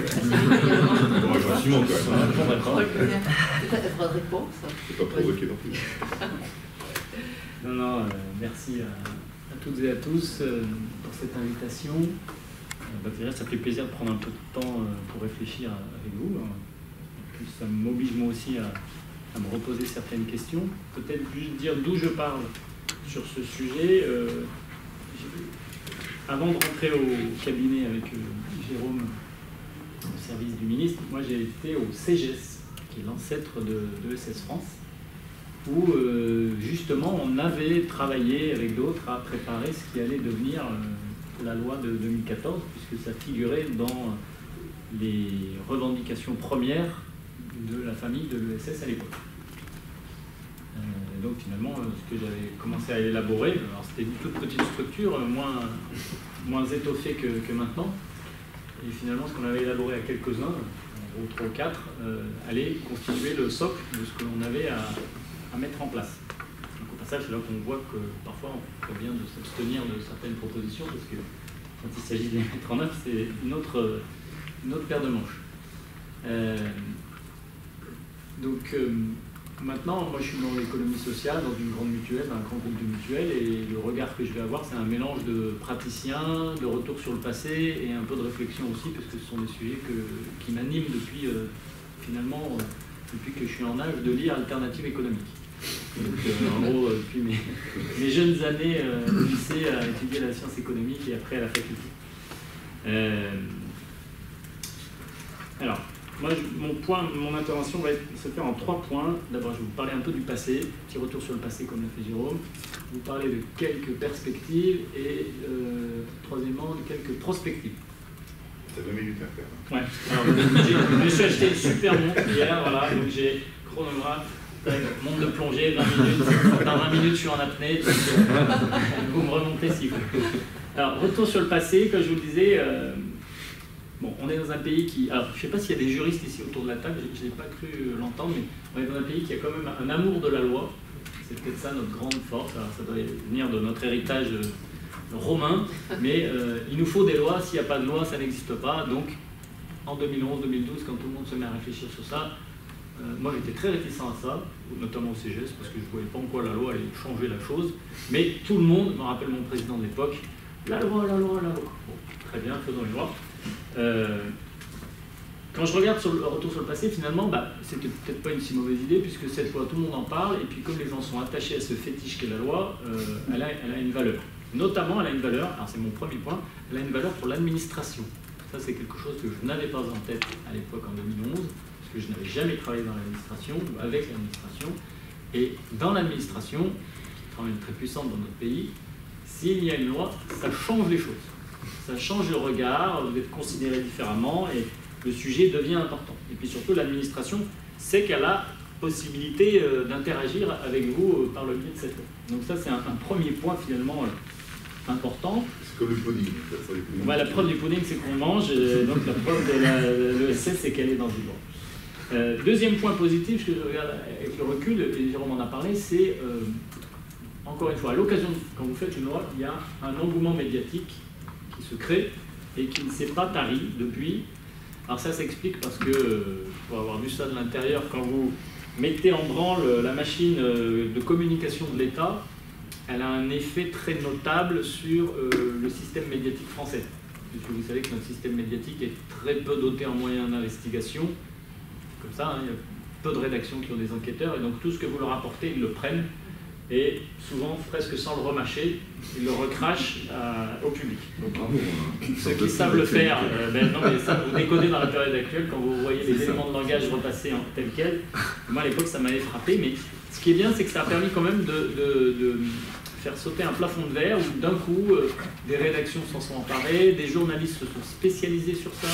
assez régulièrement. Gentiment, quand même. Peut-être elle fera de réponse. C'est pas provoqué non plus. Non, merci à toutes et à tous pour cette invitation. Ça fait plaisir de prendre un peu de temps pour réfléchir avec vous. En plus, ça m'oblige moi aussi à me reposer certaines questions. Peut-être juste dire d'où je parle sur ce sujet. Avant de rentrer au cabinet avec Jérôme au service du ministre, moi j'ai été au CGS, qui est l'ancêtre de ESS France, où justement on avait travaillé avec d'autres à préparer ce qui allait devenir la loi de 2014, puisque ça figurait dans les revendications premières de la famille de l'ESS à l'époque. Donc finalement, ce que j'avais commencé à élaborer, alors c'était une toute petite structure, moins étoffée que maintenant, et finalement ce qu'on avait élaboré à quelques-uns, en gros 3 ou 4, allait constituer le socle de ce que l'on avait à mettre en place. Donc au passage, c'est là qu'on voit que parfois on ferait bien de s'abstenir de certaines propositions, parce que quand il s'agit de les mettre en œuvre, c'est une autre paire de manches. Maintenant, moi je suis dans l'économie sociale, dans une grande mutuelle, dans un grand groupe de mutuelles, et le regard que je vais avoir, c'est un mélange de praticiens, de retour sur le passé, et un peu de réflexion aussi, parce que ce sont des sujets qui m'animent depuis, finalement, depuis que je suis en âge de lire Alternative économique. Donc, en gros, depuis mes jeunes années au lycée, à étudier la science économique et après à la faculté. Alors, moi, mon intervention va se faire en 3 points. D'abord, je vais vous parler un peu du passé, petit retour sur le passé comme l'a fait Jérôme. Vous parler de quelques perspectives et, troisièmement, de quelques prospectives. Ça 20 minutes à faire. Ouais. Alors, je me suis acheté une super montre hier, voilà, donc j'ai chronographe, montre de plongée, 20 minutes. Dans 20 minutes, je suis en apnée, donc vous me remontez s'il faut. Alors, retour sur le passé, comme je vous le disais. Bon, on est dans un pays qui... Alors, je ne sais pas s'il y a des juristes ici autour de la table, je n'ai pas cru l'entendre, mais on est dans un pays qui a quand même un amour de la loi. C'est peut-être ça notre grande force. Alors, ça doit venir de notre héritage romain, mais il nous faut des lois. S'il n'y a pas de loi, ça n'existe pas. Donc, en 2011-2012, quand tout le monde se met à réfléchir sur ça, moi j'étais très réticent à ça, notamment au CGS, parce que je ne voyais pas en quoi la loi allait changer la chose. Mais tout le monde, je me rappelle mon président de l'époque, la loi, la loi, la loi. Bon, très bien, faisons une loi. Quand je regarde sur le retour sur le passé, finalement, c'était peut-être pas une si mauvaise idée, puisque cette loi, tout le monde en parle, et puis comme les gens sont attachés à ce fétiche qu'est la loi, elle a une valeur. Notamment, elle a une valeur, alors c'est mon premier point, elle a une valeur pour l'administration. Ça, c'est quelque chose que je n'avais pas en tête à l'époque en 2011, parce que je n'avais jamais travaillé dans l'administration, ou avec l'administration. Et dans l'administration, qui est quand même très puissante dans notre pays, s'il y a une loi, ça change les choses. Ça change le regard, vous êtes considéré différemment et le sujet devient important. Et puis surtout, l'administration sait qu'elle a possibilité d'interagir avec vous par le biais de cette loi. Donc ça, c'est un premier point finalement important. C'est comme le pudding. La preuve du pudding, c'est qu'on mange, donc la preuve de l'ESS, c'est qu'elle est dans du droit. Deuxième point positif, que je regarde avec le recul, et Jérôme en a parlé, c'est, encore une fois, à l'occasion, quand vous faites une loi, il y a un engouement médiatique qui se crée et qui ne s'est pas tari depuis. Alors ça s'explique parce que, pour avoir vu ça de l'intérieur, quand vous mettez en branle la machine de communication de l'État, elle a un effet très notable sur le système médiatique français. Puisque vous savez que notre système médiatique est très peu doté en moyens d'investigation. Comme ça, il y a peu de rédactions qui ont des enquêteurs, et donc tout ce que vous leur apportez, ils le prennent. et souvent presque sans le remâcher, ils le recrachent au public. Donc, bravo. Ceux qui savent le faire, non mais ça vous décodez dans la période actuelle quand vous voyez les éléments de langage repassés en tel quel. Moi à l'époque ça m'avait frappé, mais ce qui est bien c'est que ça a permis quand même de faire sauter un plafond de verre où d'un coup des rédactions s'en sont emparées, des journalistes se sont spécialisés sur ça.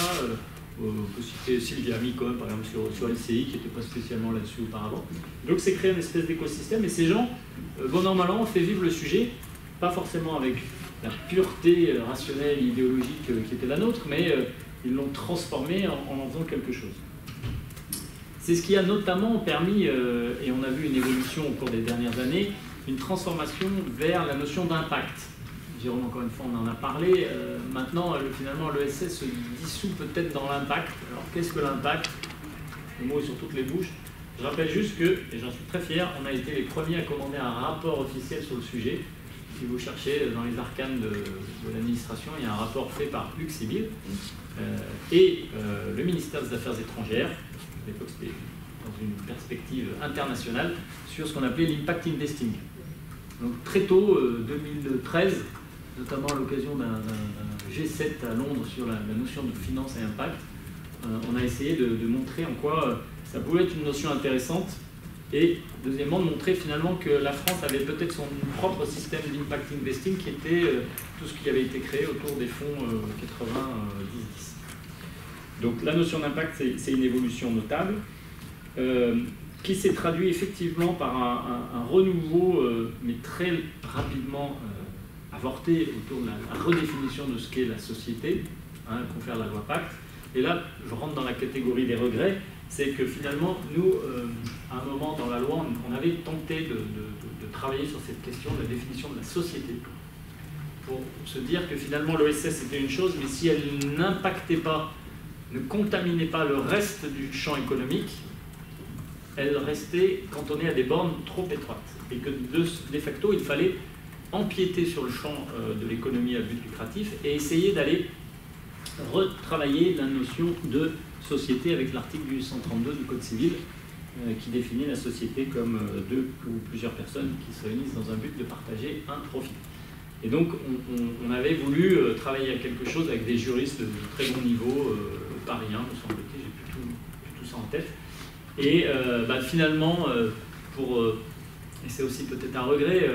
On peut citer Sylvia Micon, par exemple, sur LCI, qui n'était pas spécialement là-dessus auparavant. Donc c'est créé une espèce d'écosystème, et ces gens, bon an, mal an, ont fait vivre le sujet, pas forcément avec la pureté rationnelle, idéologique qui était la nôtre, mais ils l'ont transformé en faisant quelque chose. C'est ce qui a notamment permis, et on a vu une évolution au cours des dernières années, une transformation vers la notion d'impact. Jérôme, encore une fois, on en a parlé. Maintenant, finalement, l'ESS se dissout peut-être dans l'impact. Alors, qu'est-ce que l'impact? Le mot est sur toutes les bouches. Je rappelle juste que, et j'en suis très fier, on a été les premiers à commander un rapport officiel sur le sujet. Si vous cherchez dans les arcanes de l'administration, il y a un rapport fait par Hugues Sibyl et le ministère des Affaires étrangères. À l'époque, c'était dans une perspective internationale sur ce qu'on appelait l'impact investing. Donc, très tôt, 2013, notamment à l'occasion d'un G7 à Londres sur la notion de finance et impact, on a essayé de montrer en quoi ça pouvait être une notion intéressante et, deuxièmement, de montrer finalement que la France avait peut-être son propre système d'impact investing qui était tout ce qui avait été créé autour des fonds 80-10-10. Donc la notion d'impact, c'est une évolution notable qui s'est traduit effectivement par un renouveau, mais très rapidement avorté autour de la redéfinition de ce qu'est la société, confère la loi Pacte. Et là, je rentre dans la catégorie des regrets, c'est que finalement, nous, à un moment dans la loi, on avait tenté de travailler sur cette question de la définition de la société, pour se dire que finalement l'ESS c'était une chose, mais si elle n'impactait pas, ne contaminait pas le reste du champ économique, elle restait cantonnée à des bornes trop étroites. Et que de facto, il fallait empiéter sur le champ de l'économie à but lucratif et essayer d'aller retravailler la notion de société avec l'article du 132 du Code civil qui définit la société comme deux ou plusieurs personnes qui se réunissent dans un but de partager un profit. Et donc on avait voulu travailler à quelque chose avec des juristes de très bon niveau, parisiens, me semble-t-il, j'ai plus tout ça en tête. Et finalement, et c'est aussi peut-être un regret,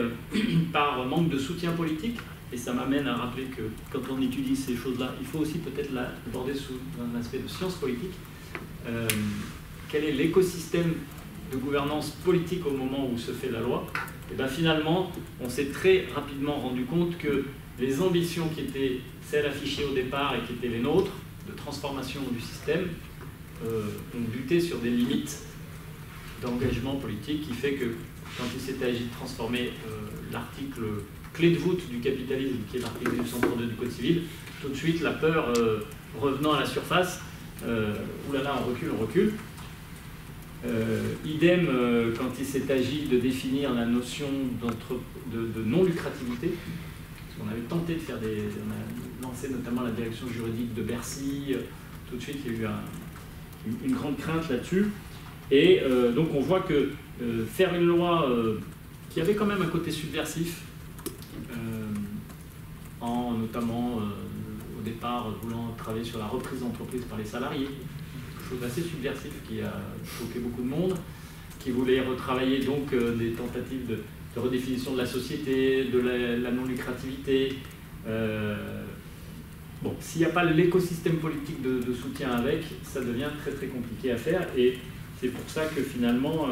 par manque de soutien politique, et ça m'amène à rappeler que quand on étudie ces choses-là, il faut aussi peut-être l'aborder sous un aspect de science politique. Quel est l'écosystème de gouvernance politique au moment où se fait la loi? Et bien finalement, on s'est très rapidement rendu compte que les ambitions qui étaient celles affichées au départ et qui étaient les nôtres, de transformation du système, ont buté sur des limites d'engagement politique qui fait que quand il s'est agi de transformer l'article clé de voûte du capitalisme, qui est l'article 132 du Code civil, tout de suite la peur revenant à la surface, oulala, on recule. Idem quand il s'est agi de définir la notion de non-lucrativité, parce qu'on avait tenté de faire on a lancé notamment la direction juridique de Bercy, tout de suite il y a eu une grande crainte là-dessus, et donc on voit que faire une loi qui avait quand même un côté subversif, en notamment au départ voulant travailler sur la reprise d'entreprise par les salariés, chose assez subversive qui a choqué beaucoup de monde, qui voulait retravailler donc des tentatives de redéfinition de la société, de la non-lucrativité. Bon, s'il n'y a pas l'écosystème politique de soutien avec, ça devient très très compliqué à faire, et c'est pour ça que finalement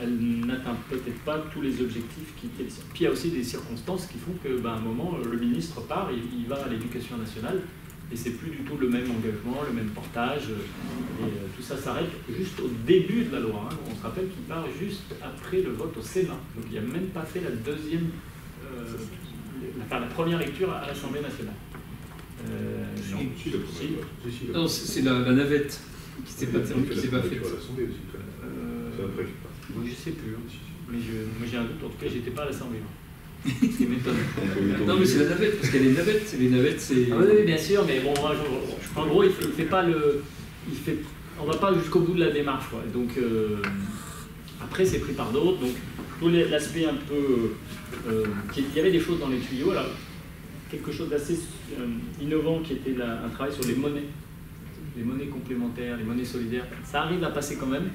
elle n'atteint peut-être pas tous les objectifs qui étaient les siens. Puis il y a aussi des circonstances qui font qu'à un moment, le ministre part, il va à l'éducation nationale, et c'est plus du tout le même engagement, le même portage, et tout ça s'arrête juste au début de la loi. On se rappelle qu'il part juste après le vote au Sénat, donc il n'a même pas fait la première lecture à l'Assemblée nationale. Non, c'est la navette qui s'est pas faite. Moi, je sais plus, mais moi j'ai un doute, en tout cas j'étais pas à l'Assemblée. Ce qui m'étonne. Non mais c'est la navette, parce qu'elle est navette, les navettes c'est... Ah oui, bien sûr, mais bon, moi, en gros il fait pas on va pas jusqu'au bout de la démarche, quoi. Donc Après, c'est pris par d'autres. Donc, tout l'aspect un peu... il y avait des choses dans les tuyaux. Alors, quelque chose d'assez innovant qui était un travail sur les monnaies complémentaires, les monnaies solidaires. Ça arrive à passer quand même,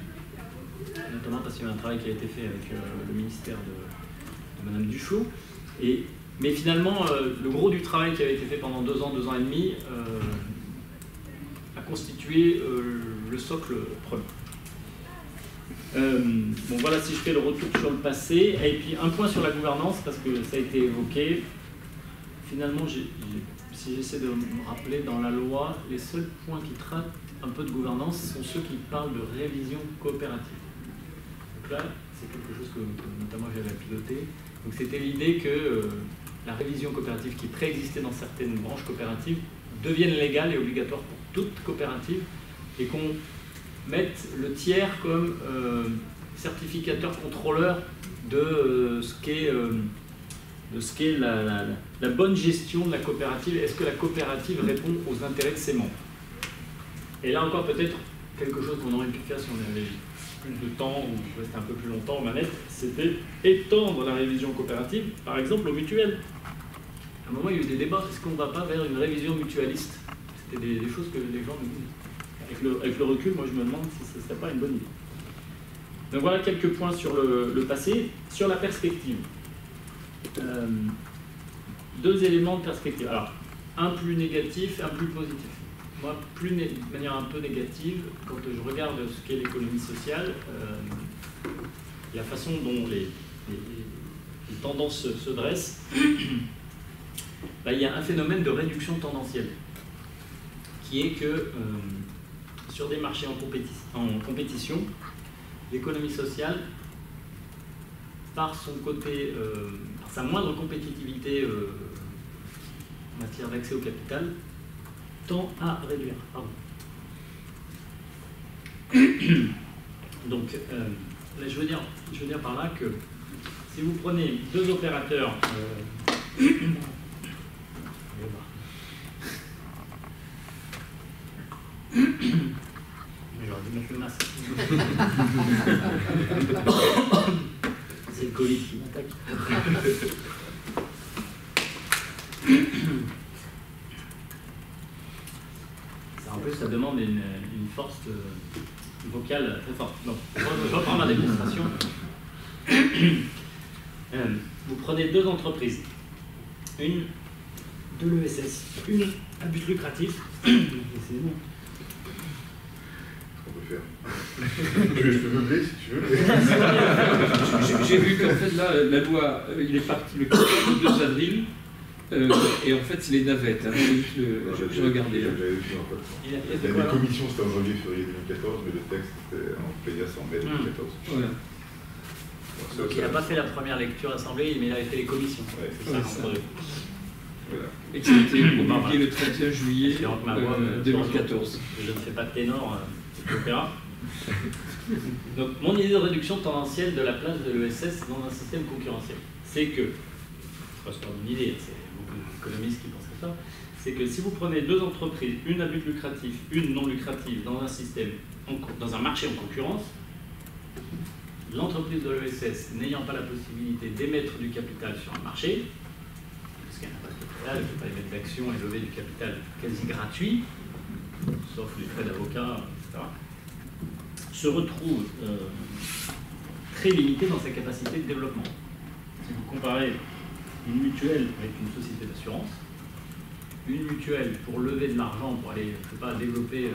notamment parce qu'il y a un travail qui a été fait avec le ministère de Madame Duflot. Mais finalement, le gros du travail qui avait été fait pendant 2 ans et demi a constitué le socle premier. Bon, voilà, si je fais le retour sur le passé, et puis un point sur la gouvernance, parce que ça a été évoqué. Finalement, si j'essaie de me rappeler, dans la loi, les seuls points qui traitent un peu de gouvernance sont ceux qui parlent de révision coopérative. Donc là, c'est quelque chose que notamment j'avais piloté. Donc c'était l'idée que la révision coopérative qui préexistait dans certaines branches coopératives devienne légale et obligatoire pour toute coopérative, et qu'on mette le tiers comme certificateur contrôleur de ce qu'est la bonne gestion de la coopérative. Est-ce que la coopérative répond aux intérêts de ses membres? Et là encore, peut-être quelque chose qu'on aurait pu faire si on avait plus de temps ou restait un peu plus longtemps aux manettes, c'était étendre la révision coopérative, par exemple, aux mutuelles. À un moment, il y a eu des débats, est-ce qu'on ne va pas vers une révision mutualiste? C'était des choses que les gens me disent. Avec le recul, moi je me demande si ce ne serait pas une bonne idée. Donc voilà quelques points sur le passé. Sur la perspective. 2 éléments de perspective. Alors, un plus négatif, un plus positif. Moi, de manière un peu négative, quand je regarde ce qu'est l'économie sociale, la façon dont les tendances se dressent, il y a un phénomène de réduction tendancielle, qui est que sur des marchés en compétition, l'économie sociale, par son côté, par sa moindre compétitivité en matière d'accès au capital, tend à réduire. Donc, là, je veux dire par là que si vous prenez 2 opérateurs, j'aurais dû mettre le masque. C'est le Covid qui m'attaque. En plus, ça demande une force vocale très forte. Donc, je reprends ma démonstration. Vous prenez 2 entreprises, une de l'ESS, une à but lucratif. C'est bon. On peut faire. Je peux meubler si tu veux. J'ai vu qu'en fait, là, la loi, il est parti le 2 avril. Et en fait, c'est les navettes. Hein. Je regardais. J'avais vu en fait. Il y a des commissions, c'était en janvier-février 2014, mais le texte était en plénière en mai 2014. Voilà. Donc il n'a pas fait la première lecture assemblée, mais il avait fait les commissions. Ouais, c'est ça, entre deux. Voilà. Et qui a été publié le 31 juillet 2014. Je ne fais pas de ténor, etc. Donc mon idée de réduction tendancielle de la place de l'ESS dans un système concurrentiel, c'est que, c'est pas une idée, c'est beaucoup d'économistes qui pensent à ça, c'est que si vous prenez 2 entreprises, une à but lucratif, une non lucrative, dans un système, dans un marché en concurrence, l'entreprise de l'ESS n'ayant pas la possibilité d'émettre du capital sur un marché, parce qu'elle n'a pas de capital, elle ne peut pas émettre d'actions et lever du capital quasi gratuit, sauf les frais d'avocat, etc., se retrouve très limitée dans sa capacité de développement. Si vous comparez une mutuelle avec une société d'assurance, une mutuelle pour lever de l'argent, pour aller, je ne sais pas, développer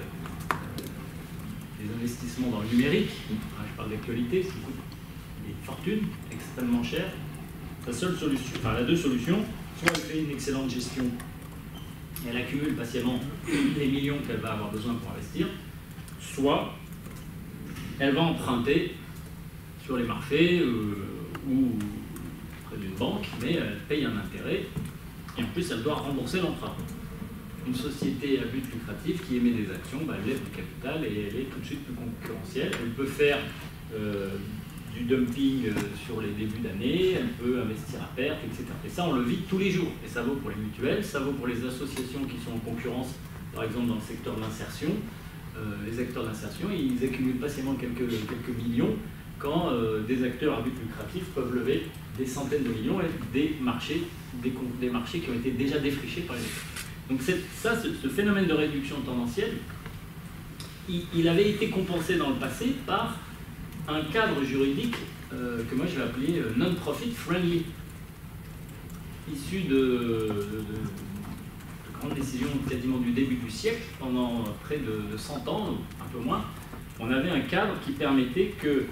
des investissements dans le numérique, je parle d'actualité, ça coûte des fortunes extrêmement chères. La seule solution, enfin, elle a 2 solutions, soit elle fait une excellente gestion et elle accumule patiemment les millions qu'elle va avoir besoin pour investir, soit elle va emprunter sur les marchés ou près d'une banque, mais elle paye un intérêt et en plus elle doit rembourser l'emprunt. Une société à but lucratif qui émet des actions, elle lève du capital et elle est tout de suite plus concurrentielle. Elle peut faire du dumping sur les débuts d'année, elle peut investir à perte, etc. Et ça, on le vit tous les jours. Et ça vaut pour les mutuelles, ça vaut pour les associations qui sont en concurrence, par exemple dans le secteur de l'insertion. Les acteurs d'insertion, ils accumulent patiemment quelques millions, quand des acteurs à but lucratif peuvent lever des centaines de millions et des marchés qui ont été déjà défrichés par les États. Donc ce phénomène de réduction tendancielle, il avait été compensé dans le passé par un cadre juridique que moi je vais appeler non-profit friendly, issu de grandes décisions quasiment du début du siècle, pendant près de 100 ans, un peu moins. On avait un cadre qui permettait que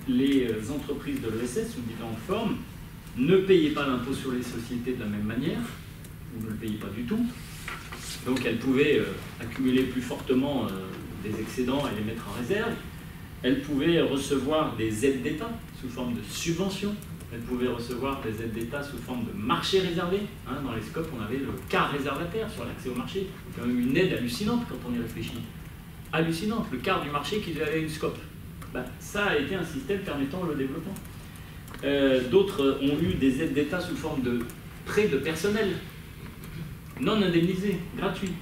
les entreprises de l'ESS, sous différentes formes, ne payaient pas l'impôt sur les sociétés de la même manière, ou ne le payaient pas du tout. Donc elles pouvaient accumuler plus fortement des excédents et les mettre en réserve. Elles pouvaient recevoir des aides d'État sous forme de subventions. Elles pouvaient recevoir des aides d'État sous forme de marché réservé. Dans les scopes, on avait le quart réservataire sur l'accès au marché. C'est quand même une aide hallucinante quand on y réfléchit. Hallucinante, le quart du marché qui devait aller à une scope. Ça a été un système permettant le développement. D'autres ont eu des aides d'État sous forme de prêts de personnel, non indemnisés, gratuits.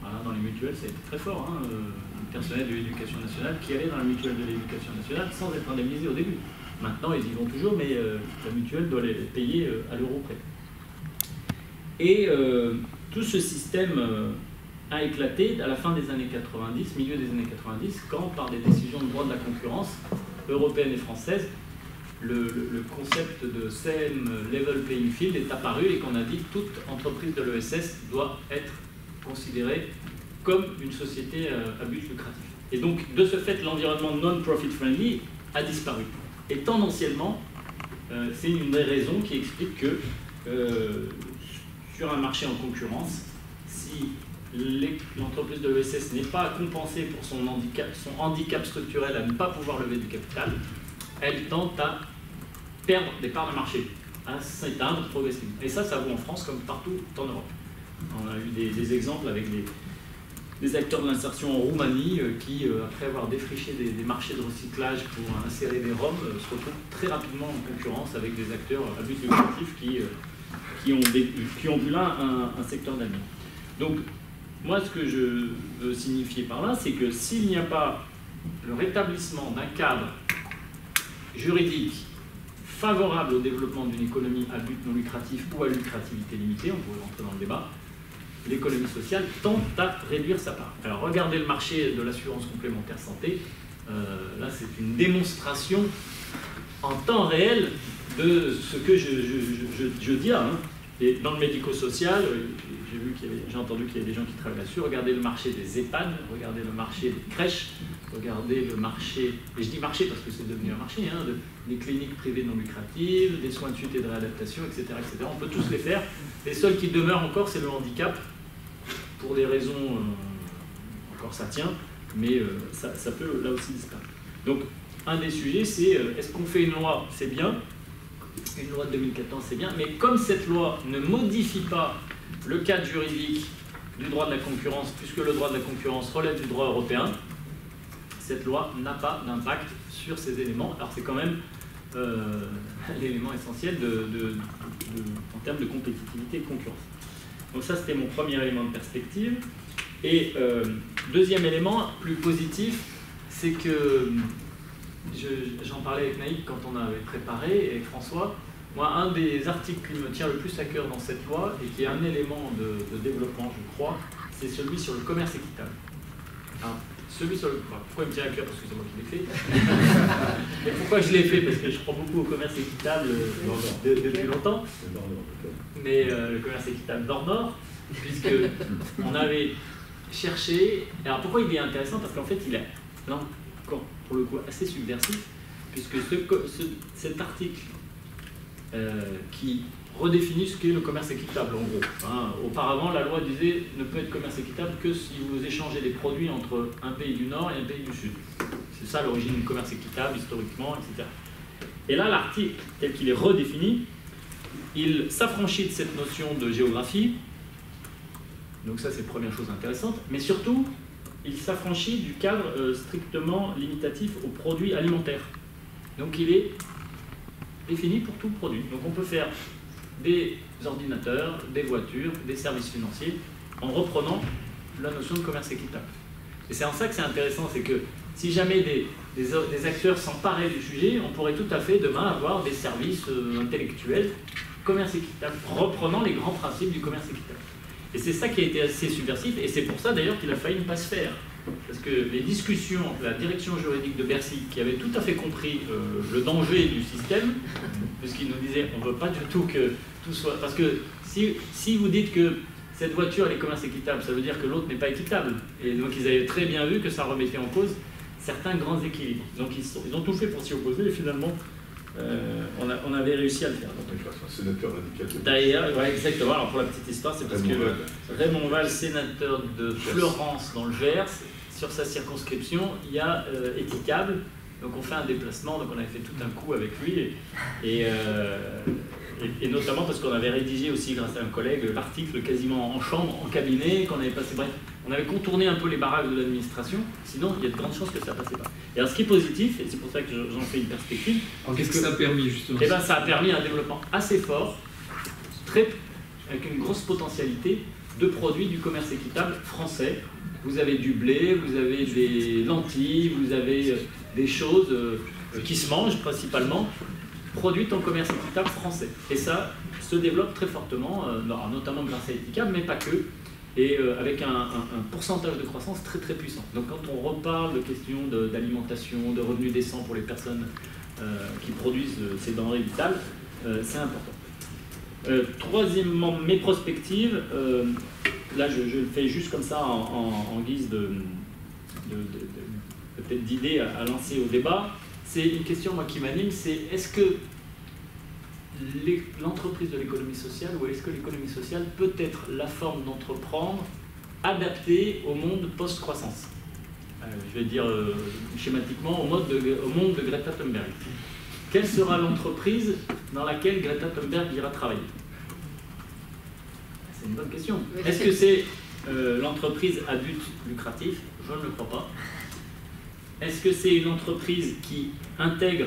Voilà, dans les mutuelles, ça a été très fort. Le personnel de l'éducation nationale qui allait dans la mutuelle de l'éducation nationale sans être indemnisé au début. Maintenant, ils y vont toujours, mais la mutuelle doit les payer à l'euro près. Et tout ce système a éclaté à la fin des années 90, milieu des années 90, quand, par des décisions de droit de la concurrence européenne et française, le concept de same level playing field est apparu et qu'on a dit que toute entreprise de l'ESS doit être considérée comme une société à but lucratif. Et donc, de ce fait, l'environnement non-profit friendly a disparu. Et tendanciellement, c'est une des raisons qui explique que sur un marché en concurrence, si l'entreprise de l'ESS n'est pas compensée pour son handicap structurel à ne pas pouvoir lever du capital, elle tente à perdre des parts de marché, à s'éteindre progressivement. Et ça vaut en France comme partout en Europe. On a eu des exemples avec des acteurs de l'insertion en Roumanie qui, après avoir défriché des marchés de recyclage pour insérer des Roms, se retrouvent très rapidement en concurrence avec des acteurs à but lucratif qui ont vu là un secteur d'avenir. Donc, moi, ce que je veux signifier par là, c'est que s'il n'y a pas le rétablissement d'un cadre juridique favorable au développement d'une économie à but non lucratif ou à lucrativité limitée, on pourrait rentrer dans le débat, l'économie sociale tente à réduire sa part. Alors regardez le marché de l'assurance complémentaire santé, là c'est une démonstration en temps réel de ce que je dis là. Et dans le médico-social, j'ai entendu qu'il y avait des gens qui travaillent là-dessus. Regardez le marché des EHPAD, regardez le marché des crèches, regardez le marché, et je dis marché parce que c'est devenu un marché, des cliniques privées non lucratives, des soins de suite et de réadaptation, etc., etc. On peut tous les faire. Les seuls qui demeurent encore, c'est le handicap, pour des raisons, encore ça tient, mais ça peut là aussi disparaître. Donc, un des sujets, c'est est-ce qu'on fait une loi, c'est bien, une loi de 2014, c'est bien, mais comme cette loi ne modifie pas le cadre juridique du droit de la concurrence, puisque le droit de la concurrence relève du droit européen, cette loi n'a pas d'impact sur ces éléments. Alors c'est quand même l'élément essentiel en termes de compétitivité et de concurrence. Donc ça, c'était mon premier élément de perspective. Et deuxième élément, plus positif, c'est que j'en parlais avec Naïk quand on avait préparé, et François. Moi, un des articles qui me tient le plus à cœur dans cette loi, et qui est un élément de développement, je crois, c'est celui sur le commerce équitable. Alors, celui sur le... Pourquoi il me tient à cœur? Parce que c'est moi qui l'ai fait. Et pourquoi je l'ai fait? Parce que je crois beaucoup au commerce équitable depuis longtemps. Mais le commerce équitable nord-nord, puisqu'on avait cherché... Alors pourquoi il est intéressant? Parce qu'en fait, il est, là encore, pour le coup, assez subversif, puisque cet article qui redéfinit ce qu'est le commerce équitable, en gros. Auparavant, la loi disait ne peut être commerce équitable que si vous échangez des produits entre un pays du Nord et un pays du Sud. C'est ça l'origine du commerce équitable, historiquement, etc. Et là, l'article, tel qu'il est redéfini, il s'affranchit de cette notion de géographie. Donc ça, c'est la première chose intéressante. Mais surtout, il s'affranchit du cadre strictement limitatif aux produits alimentaires. Donc il est défini pour tout produit. Donc on peut faire des ordinateurs, des voitures, des services financiers, en reprenant la notion de commerce équitable. Et c'est en ça que c'est intéressant, c'est que Si jamais des acteurs s'emparaient du sujet, on pourrait tout à fait demain avoir des services intellectuels, commerce équitable, reprenant les grands principes du commerce équitable. Et c'est ça qui a été assez subversif, et c'est pour ça d'ailleurs qu'il a failli ne pas se faire. Parce que les discussions entre la direction juridique de Bercy, qui avait tout à fait compris le danger du système, puisqu'il nous disait on ne veut pas du tout que tout soit... Parce que si vous dites que cette voiture elle est commerce équitable, ça veut dire que l'autre n'est pas équitable. Et donc ils avaient très bien vu que ça remettait en cause certains grands équilibres. Donc ils ont tout fait pour s'y opposer, et finalement on avait réussi à le faire. Un sénateur radical. D'ailleurs, ouais, exactement. Alors pour la petite histoire, c'est parce que Raymond Val, sénateur de Fleurance dans le Gers, sur sa circonscription, il y a Équitable. Donc on fait un déplacement, donc on avait fait tout un coup avec lui, et notamment parce qu'on avait rédigé aussi, grâce à un collègue, l'article quasiment en chambre, en cabinet, qu'on avait passé, bref, on avait contourné un peu les barrages de l'administration, sinon il y a de grandes chances que ça ne passait pas. Et alors ce qui est positif, et c'est pour ça que j'en fais une perspective... Alors qu'est-ce que ça a permis justement? Eh bien ça a permis un développement assez fort, avec une grosse potentialité de produits du commerce équitable français. Vous avez du blé, vous avez des lentilles, vous avez des choses qui se mangent principalement, produites en commerce équitable français. Et ça se développe très fortement, notamment grâce à Équitable, mais pas que, et avec un pourcentage de croissance très très puissant. Donc quand on reparle de questions d'alimentation, de revenus décents pour les personnes qui produisent ces denrées vitales, c'est important. Troisièmement, mes prospectives, là je le fais juste comme ça en guise peut-être d'idée à lancer au débat. C'est une question moi qui m'anime, c'est est-ce que l'entreprise de l'économie sociale, ou est-ce que l'économie sociale peut être la forme d'entreprendre adaptée au monde post-croissance? Je vais dire schématiquement au monde de Greta Thunberg. Quelle sera l'entreprise dans laquelle Greta Thunberg ira travailler? C'est une bonne question. Est-ce que c'est l'entreprise à but lucratif? Je ne le crois pas. Est-ce que c'est une entreprise qui intègre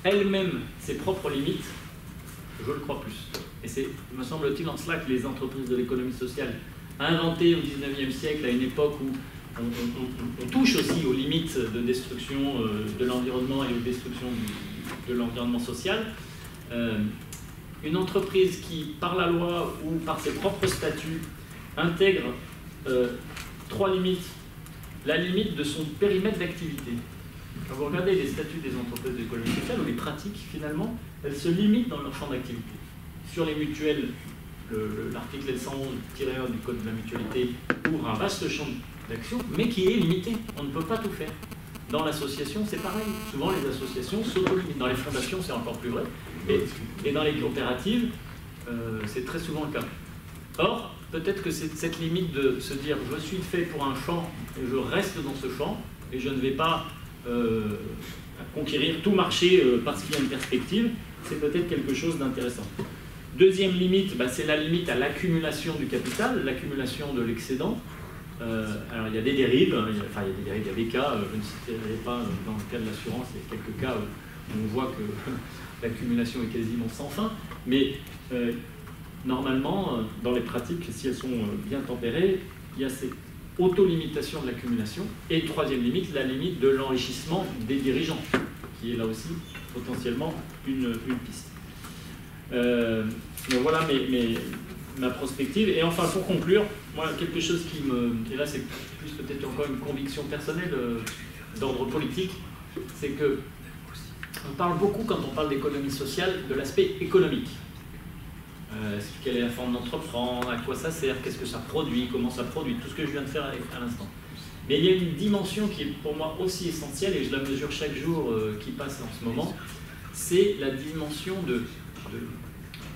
elle-même ses propres limites? Je le crois plus. Et c'est, me semble-t-il, en cela que les entreprises de l'économie sociale, inventées au XIXe siècle, à une époque où on touche aussi aux limites de destruction de l'environnement et aux destructions de l'environnement social, une entreprise qui, par la loi ou par ses propres statuts, intègre trois limites. La limite de son périmètre d'activité. Quand vous regardez les statuts des entreprises d'économie sociale, ou les pratiques, finalement, elles se limitent dans leur champ d'activité. Sur les mutuelles, l'article L111-1 du Code de la mutualité ouvre un vaste champ d'action, mais qui est limité. On ne peut pas tout faire. Dans l'association, c'est pareil. Souvent, les associations s'auto-limitent. Dans les fondations, c'est encore plus vrai. Et dans les coopératives, c'est très souvent le cas. Or, peut-être que c'est cette limite de se dire je suis fait pour un champ et je reste dans ce champ et je ne vais pas conquérir tout marché parce qu'il y a une perspective, c'est peut-être quelque chose d'intéressant. Deuxième limite, c'est la limite à l'accumulation du capital, l'accumulation de l'excédent. Alors il y a des dérives, il y a des cas, je ne citerai pas dans le cas de l'assurance, il y a quelques cas où on voit que l'accumulation est quasiment sans fin, mais normalement, dans les pratiques, si elles sont bien tempérées, il y a cette auto-limitation de l'accumulation. Et troisième limite, la limite de l'enrichissement des dirigeants, qui est là aussi potentiellement une piste. Donc voilà ma prospective. Et enfin, pour conclure, moi, quelque chose qui me... Et là, c'est plus peut-être encore une conviction personnelle d'ordre politique, c'est que on parle beaucoup, quand on parle d'économie sociale, de l'aspect économique. Quelle est la forme d'entreprendre, à quoi ça sert, qu'est-ce que ça produit, comment ça produit, tout ce que je viens de faire à l'instant. Mais il y a une dimension qui est pour moi aussi essentielle, et je la mesure chaque jour qui passe en ce moment, c'est la dimension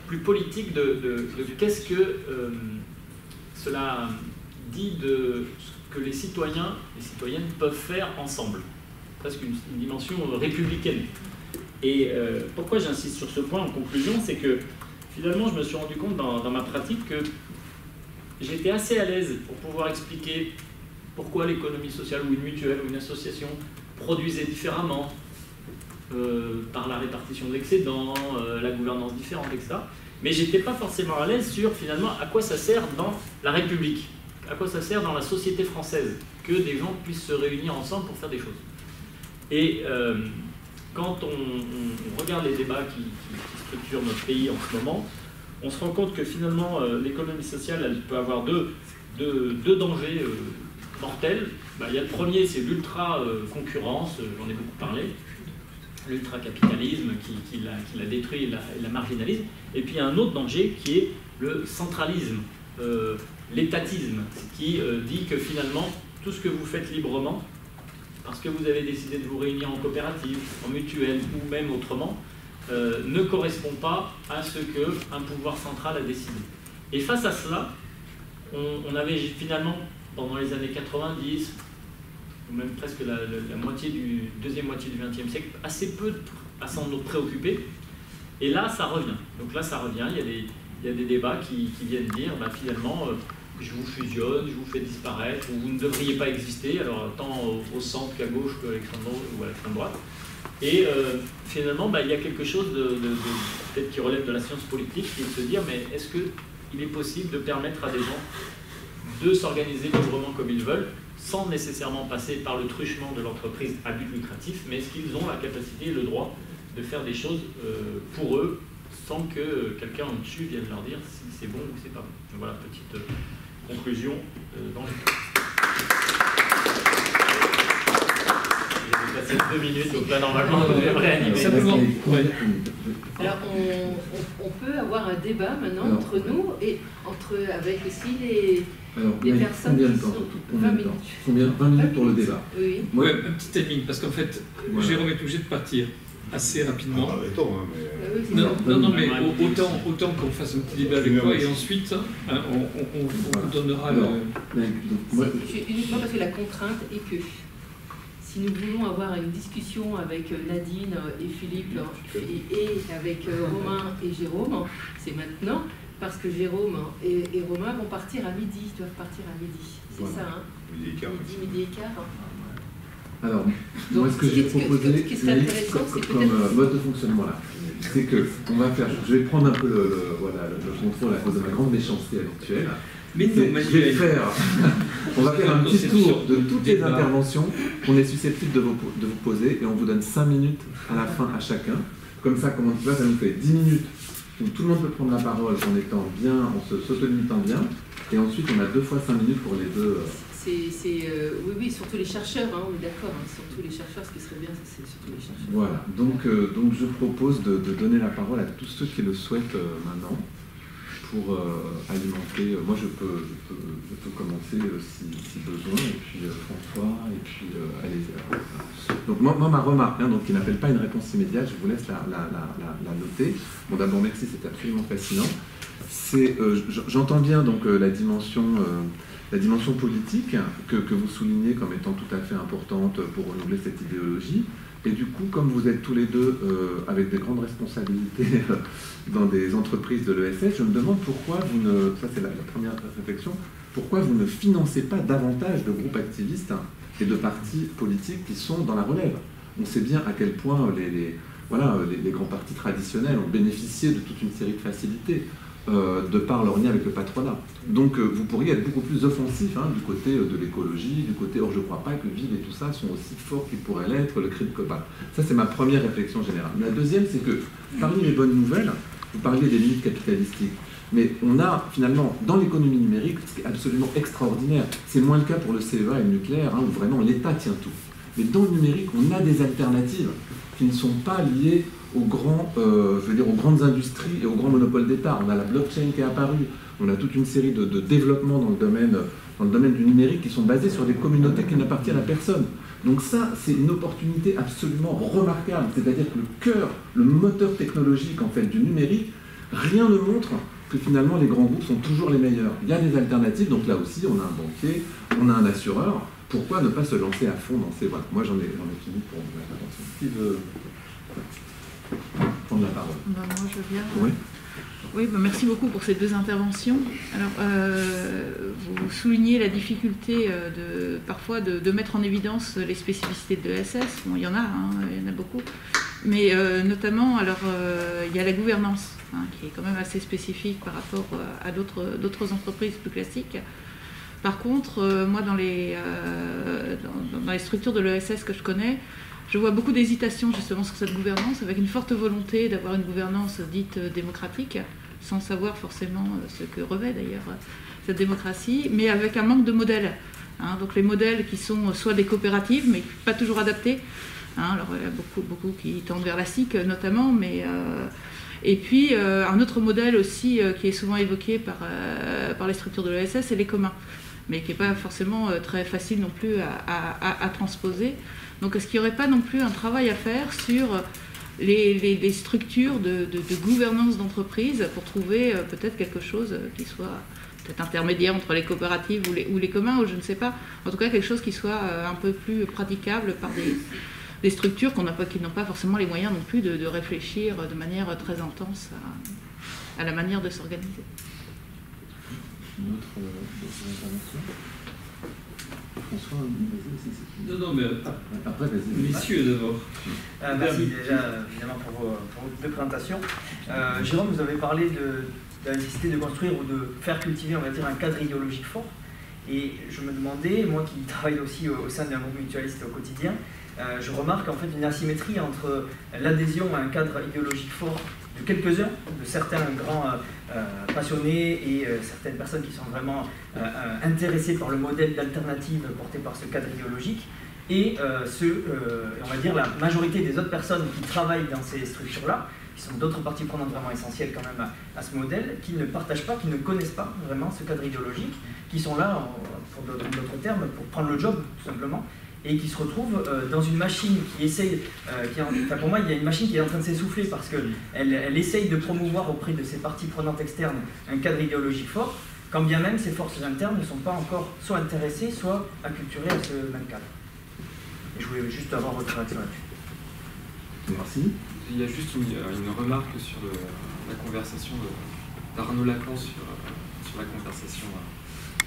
plus politique de qu'est-ce que cela dit de ce que les citoyens et citoyennes peuvent faire ensemble. Presque une dimension républicaine. Et pourquoi j'insiste sur ce point en conclusion, c'est que finalement, je me suis rendu compte dans ma pratique que j'étais assez à l'aise pour pouvoir expliquer pourquoi l'économie sociale ou une mutuelle ou une association produisait différemment par la répartition de l'excédent, la gouvernance différente, etc. Mais j'étais pas forcément à l'aise sur finalement à quoi ça sert dans la République. à quoi ça sert dans la société française que des gens puissent se réunir ensemble pour faire des choses. Et quand on regarde les débats qui structurent notre pays en ce moment, on se rend compte que finalement l'économie sociale, elle peut avoir deux dangers mortels. Il y a le premier, c'est l'ultra-concurrence, j'en ai beaucoup parlé, l'ultra-capitalisme qui la détruit et la marginalise. Et puis il y a un autre danger qui est le centralisme, l'étatisme, qui dit que finalement, tout ce que vous faites librement, parce que vous avez décidé de vous réunir en coopérative, en mutuelle ou même autrement, ne correspond pas à ce qu'un pouvoir central a décidé. Et face à cela, on avait finalement, pendant les années 90, ou même presque la deuxième moitié du XXe siècle, assez peu à s'en préoccuper. Et là, ça revient. Donc là, ça revient. Il y a des débats qui viennent dire, finalement, je vous fusionne, je vous fais disparaître, ou vous ne devriez pas exister, alors tant au centre qu'à gauche qu'à l'extrême droite. Et finalement, il y a quelque chose peut-être qui relève de la science politique, qui est de se dire, mais est-ce qu'il est possible de permettre à des gens de s'organiser librement comme ils veulent, sans nécessairement passer par le truchement de l'entreprise à but lucratif, mais est-ce qu'ils ont la capacité et le droit de faire des choses pour eux, sans que quelqu'un en dessus vienne leur dire si c'est bon ou c'est pas bon. Donc voilà, petite conclusion dans le J'ai passé 2 minutes, donc là normalement on devrait animer. Simplement, Alors on peut avoir un débat maintenant entre nous et avec aussi les personnes qui sont 20 minutes. Combien 20 minutes pour le débat. Oui. Ouais, un petit timing, parce qu'en fait, Jérôme est obligé de partir assez rapidement. Non, mais autant qu'on fasse un petit débat avec toi et ensuite on vous donnera le... Uniquement parce que la contrainte est que si nous voulons avoir une discussion avec Nadine et Philippe et avec Romain et Jérôme, c'est maintenant, parce que Jérôme et Romain vont partir à midi, ils doivent partir à midi. C'est ça, hein? Midi et quart. Alors, moi, ce que j'ai proposé comme mode de fonctionnement là, c'est que je vais prendre un peu le contrôle à cause de ma grande méchanceté habituelle. On va faire un petit tour de toutes les interventions qu'on est susceptible de vous poser et on vous donne 5 minutes à la fin à chacun. Comme ça, comment tu vois, ça nous fait 10 minutes où tout le monde peut prendre la parole en s'auto-limitant bien. Et ensuite, on a 2 fois 5 minutes pour les deux. Oui, surtout les chercheurs, on est d'accord, surtout les chercheurs, ce qui serait bien, c'est surtout les chercheurs. Voilà, donc je propose de donner la parole à tous ceux qui le souhaitent maintenant pour alimenter. Moi, je peux commencer si besoin, et puis François, et puis allez-y. Donc moi, ma remarque, donc, qui n'appelle pas une réponse immédiate, je vous laisse la noter. Bon, d'abord, merci, c'était absolument fascinant. J'entends bien donc la dimension politique que vous soulignez comme étant tout à fait importante pour renouveler cette idéologie. Et du coup, comme vous êtes tous les deux avec des grandes responsabilités dans des entreprises de l'ESS, je me demande pourquoi ça c'est la première réflexion, pourquoi vous ne financez pas davantage de groupes activistes et de partis politiques qui sont dans la relève. On sait bien à quel point les grands partis traditionnels ont bénéficié de toute une série de facilités. De par leur lien avec le patronat. Donc vous pourriez être beaucoup plus offensif du côté de l'écologie, du côté, or je ne crois pas que Vive et tout ça sont aussi forts qu'ils pourraient l'être, le cri de Copa. Ça c'est ma première réflexion générale. La deuxième, c'est que parmi les bonnes nouvelles, vous parliez des limites capitalistiques, mais on a finalement dans l'économie numérique ce qui est absolument extraordinaire. C'est moins le cas pour le CEA et le nucléaire, où vraiment l'État tient tout. Mais dans le numérique, on a des alternatives qui ne sont pas liées aux grandes industries et aux grands monopoles d'État. On a la blockchain qui est apparue, on a toute une série de développements dans le domaine du numérique qui sont basés sur des communautés qui n'appartiennent à personne. Donc ça, c'est une opportunité absolument remarquable. C'est-à-dire que le cœur, le moteur technologique en fait du numérique, rien ne montre que finalement les grands groupes sont toujours les meilleurs. Il y a des alternatives, donc là aussi on a un banquier, on a un assureur. Pourquoi ne pas se lancer à fond dans ces... Voilà, moi j'en ai fini pour l'intervention. Qui veut prendre la parole? Moi je veux bien. Oui, merci beaucoup pour ces 2 interventions. Alors, vous soulignez la difficulté parfois de mettre en évidence les spécificités de l'ESS. Bon, il y en a beaucoup. Mais notamment, il y a la gouvernance, qui est quand même assez spécifique par rapport à d'autres entreprises plus classiques. Par contre, moi, dans les structures de l'ESS que je connais, je vois beaucoup d'hésitation justement sur cette gouvernance, avec une forte volonté d'avoir une gouvernance dite démocratique, sans savoir forcément ce que revêt d'ailleurs cette démocratie, mais avec un manque de modèles. Donc les modèles qui sont soit des coopératives, mais pas toujours adaptés. Alors il y a beaucoup qui tendent vers la SIC notamment, mais... Et puis un autre modèle aussi qui est souvent évoqué par les structures de l'ESS, c'est les communs, mais qui n'est pas forcément très facile non plus à transposer. Donc est-ce qu'il n'y aurait pas non plus un travail à faire sur les structures de gouvernance d'entreprise pour trouver peut-être quelque chose qui soit peut-être intermédiaire entre les coopératives ou les communs, ou je ne sais pas, en tout cas quelque chose qui soit un peu plus praticable par des structures qui n'ont pas forcément les moyens non plus de réfléchir de manière très intense à la manière de s'organiser. Une autre intervention ? François, vas-y. Non, mais après, vas-y. Messieurs d'abord. Merci déjà évidemment pour vos deux présentations. Jérôme, vous avez parlé de la nécessité de construire ou de faire cultiver, on va dire, un cadre idéologique fort. Et je me demandais, moi qui travaille aussi au sein d'un groupe mutualiste au quotidien, je remarque en fait une asymétrie entre l'adhésion à un cadre idéologique fort de quelques-uns, de certains grands passionnés et certaines personnes qui sont vraiment intéressées par le modèle d'alternative porté par ce cadre idéologique, et on va dire la majorité des autres personnes qui travaillent dans ces structures-là, qui sont d'autres parties prenantes vraiment essentielles quand même à ce modèle, qui ne partagent pas, qui ne connaissent pas vraiment ce cadre idéologique, qui sont là, pour d'autres termes, pour prendre le job tout simplement, et qui se retrouvent dans une machine qui essaye, pour moi il y a une machine qui est en train de s'essouffler parce qu'elle essaye de promouvoir auprès de ses parties prenantes externes un cadre idéologique fort, quand bien même ces forces internes ne sont pas encore soit intéressées, soit acculturées à ce même cadre. Et je voulais juste avoir votre réaction là-dessus. Merci. Il y a juste une remarque sur la conversation d'Arnaud Lacan sur la conversation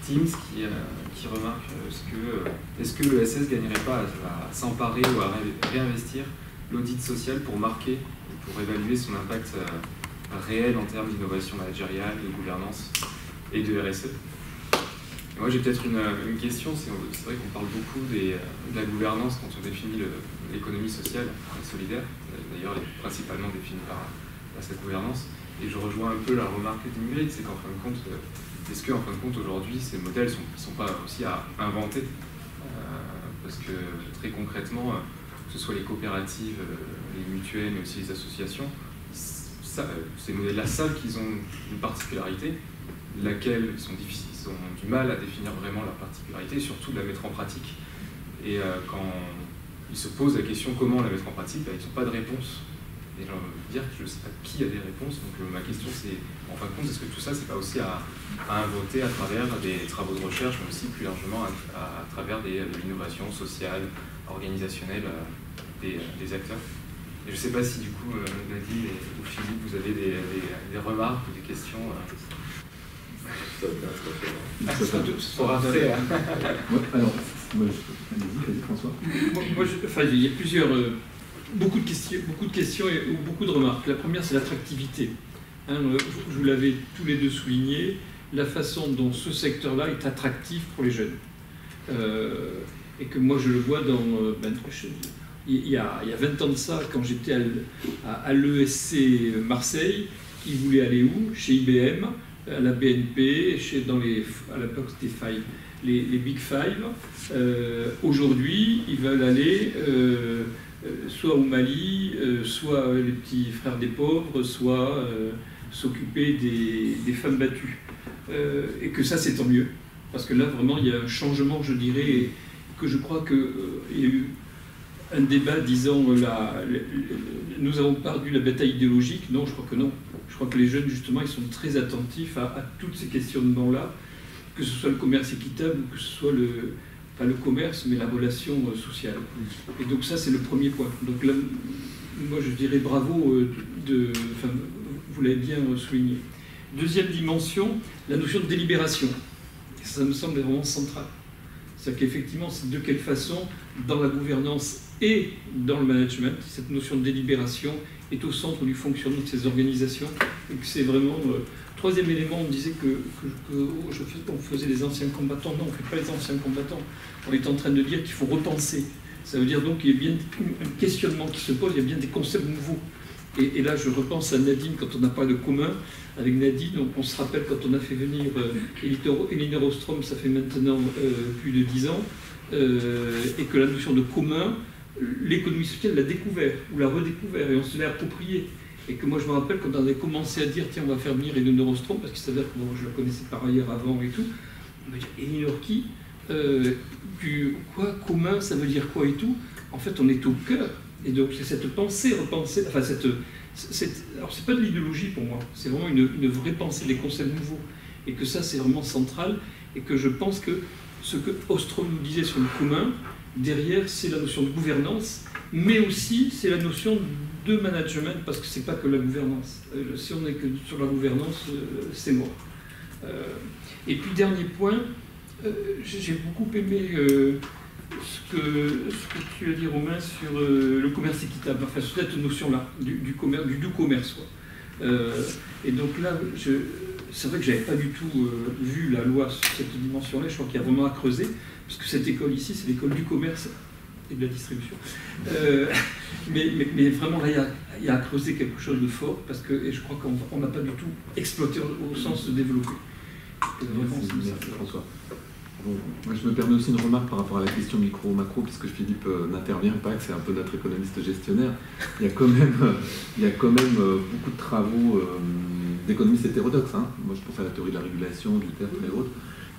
Teams qui remarque est-ce que l'ESS ne gagnerait pas à s'emparer ou à réinvestir l'audit social pour marquer, pour évaluer son impact réel en termes d'innovation managériale, de gouvernance et de RSE. Et moi j'ai peut-être une question, c'est vrai qu'on parle beaucoup de la gouvernance quand on définit l'économie sociale et solidaire, d'ailleurs elle est principalement définie par cette gouvernance, et je rejoins un peu la remarque d'Ingrid, c'est qu'en fin de compte, est-ce qu'en fin de compte aujourd'hui ces modèles ne sont pas aussi à inventer, parce que très concrètement, que ce soit les coopératives, les mutuelles, mais aussi les associations, ces modèles-là savent qu'ils ont une particularité, laquelle ils ont du mal à définir vraiment leur particularité, et surtout de la mettre en pratique. Et quand ils se posent la question comment la mettre en pratique, ils n'ont pas de réponse. Et j'ai envie de dire que je ne sais pas qui a des réponses, donc ma question c'est, en fin de compte, est-ce que tout ça, c'est pas aussi à inventer à travers des travaux de recherche, mais aussi plus largement à travers de l'innovation sociale, organisationnelle des acteurs? Et je ne sais pas si du coup, Nadine ou Philippe, vous avez des remarques ou des questions. Ça sera après. Alors, vas-y François. Il y a beaucoup de questions et beaucoup de remarques. La première, c'est l'attractivité. Je vous l'avais tous les deux souligné, la façon dont ce secteur-là est attractif pour les jeunes. Et que moi, je le vois il y a 20 ans de ça, quand j'étais à l'ESC Marseille, qui voulait aller où? Chez IBM, à la BNP, à l'époque c'était les Big Five. Aujourd'hui, ils veulent aller soit au Mali, soit les petits frères des pauvres, soit s'occuper des femmes battues. Et que ça, c'est tant mieux. Parce que là, vraiment, il y a un changement, je dirais, que je crois qu'il y a eu un débat disant nous avons perdu la bataille idéologique. Non, je crois que non. Je crois que les jeunes, justement, ils sont très attentifs à tous ces questionnements-là, que ce soit le commerce équitable ou que ce soit pas le commerce, mais la relation sociale. Et donc ça, c'est le premier point. Donc là, moi, je dirais bravo, vous l'avez bien souligné. Deuxième dimension, la notion de délibération. Ça me semble vraiment central. C'est-à-dire qu'effectivement, c'est de quelle façon, dans la gouvernance et dans le management, cette notion de délibération est au centre du fonctionnement de ces organisations, et que c'est vraiment... Troisième élément, on me disait qu'on faisait des anciens combattants. Non, on ne fait pas les anciens combattants. On est en train de dire qu'il faut repenser. Ça veut dire donc qu'il y a bien un questionnement qui se pose, il y a bien des concepts nouveaux. Et là, je repense à Nadine, quand on n'a pas de commun. Avec Nadine, on se rappelle quand on a fait venir Elinor Ostrom, ça fait maintenant plus de 10 ans, et que la notion de commun, l'économie sociale l'a découvert, ou l'a redécouvert, et on se l'est approprié. Et que moi, je me rappelle quand on avait commencé à dire, tiens, on va faire venir Elinor Ostrom, parce qu'il s'avère que bon, je la connaissais par ailleurs avant et tout, on m'a dit, Elinor qui quoi, commun, ça veut dire quoi et tout. En fait, on est au cœur. Et donc, c'est cette pensée, repenser, enfin, alors, c'est pas de l'idéologie pour moi, c'est vraiment une vraie pensée des concepts nouveaux. Et que ça, c'est vraiment central. Et que je pense que ce que Ostrom nous disait sur le commun, derrière, c'est la notion de gouvernance, mais aussi, c'est la notion de management, parce que c'est pas que la gouvernance. Si on n'est que sur la gouvernance, c'est mort. Et puis, dernier point, j'ai beaucoup aimé ce que tu as dit, Romain, sur le commerce équitable, enfin sur cette notion-là, du commerce. Et donc là, c'est vrai que je n'avais pas du tout vu la loi sur cette dimension-là, je crois qu'il y a vraiment à creuser, parce que cette école ici, c'est l'école du commerce et de la distribution. Mais vraiment, là, il y a à creuser quelque chose de fort, parce que, et je crois qu'on n'a pas du tout exploité au sens de développer. Merci François. Bon, moi, je me permets aussi une remarque par rapport à la question micro-macro, puisque Philippe n'intervient pas, que c'est un peu notre économiste gestionnaire. Il y a quand même beaucoup de travaux d'économistes hétérodoxes. Hein. Moi, je pense à la théorie de la régulation, du tertre et autres,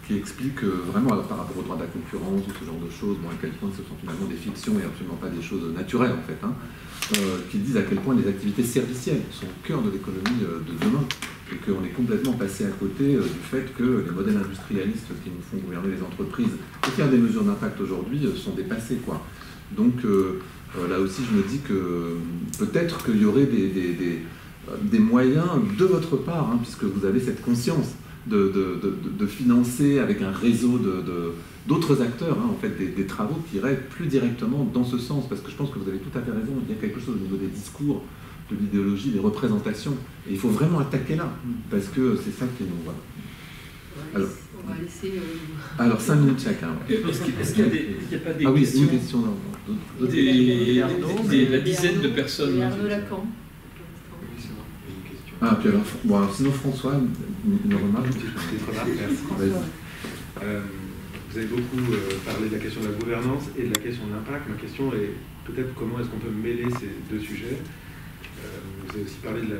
qui expliquent vraiment, alors, par rapport au droit de la concurrence ou ce genre de choses, bon, à quel point ce sont finalement des fictions et absolument pas des choses naturelles, en fait, hein, qui disent à quel point les activités servicielles sont au cœur de l'économie de demain. Et qu'on est complètement passé à côté du fait que les modèles industrialistes qui nous font gouverner les entreprises et faire des mesures d'impact aujourd'hui sont dépassés, quoi. Donc là aussi, je me dis que peut-être qu'il y aurait des moyens de votre part, hein, puisque vous avez cette conscience de financer avec un réseau d'autres acteurs, hein, en fait, des travaux qui iraient plus directement dans ce sens, parce que je pense que vous avez tout à fait raison, il y a quelque chose au niveau des discours, de l'idéologie, des représentations. Et il faut vraiment attaquer là, parce que c'est ça qui nous... Voilà. Alors, on va laisser... Alors, 5 minutes chacun. Ouais. Est-ce qu'il y a pas des questions? Oui, une question. La dizaine de personnes. Arnaud Lacan. Ah, puis alors, bon, sinon François, une remarque. Merci. Vous avez beaucoup parlé de la question de la gouvernance et de la question de l'impact. Ma question est peut-être comment est-ce qu'on peut mêler ces deux sujets. Vous avez aussi parlé de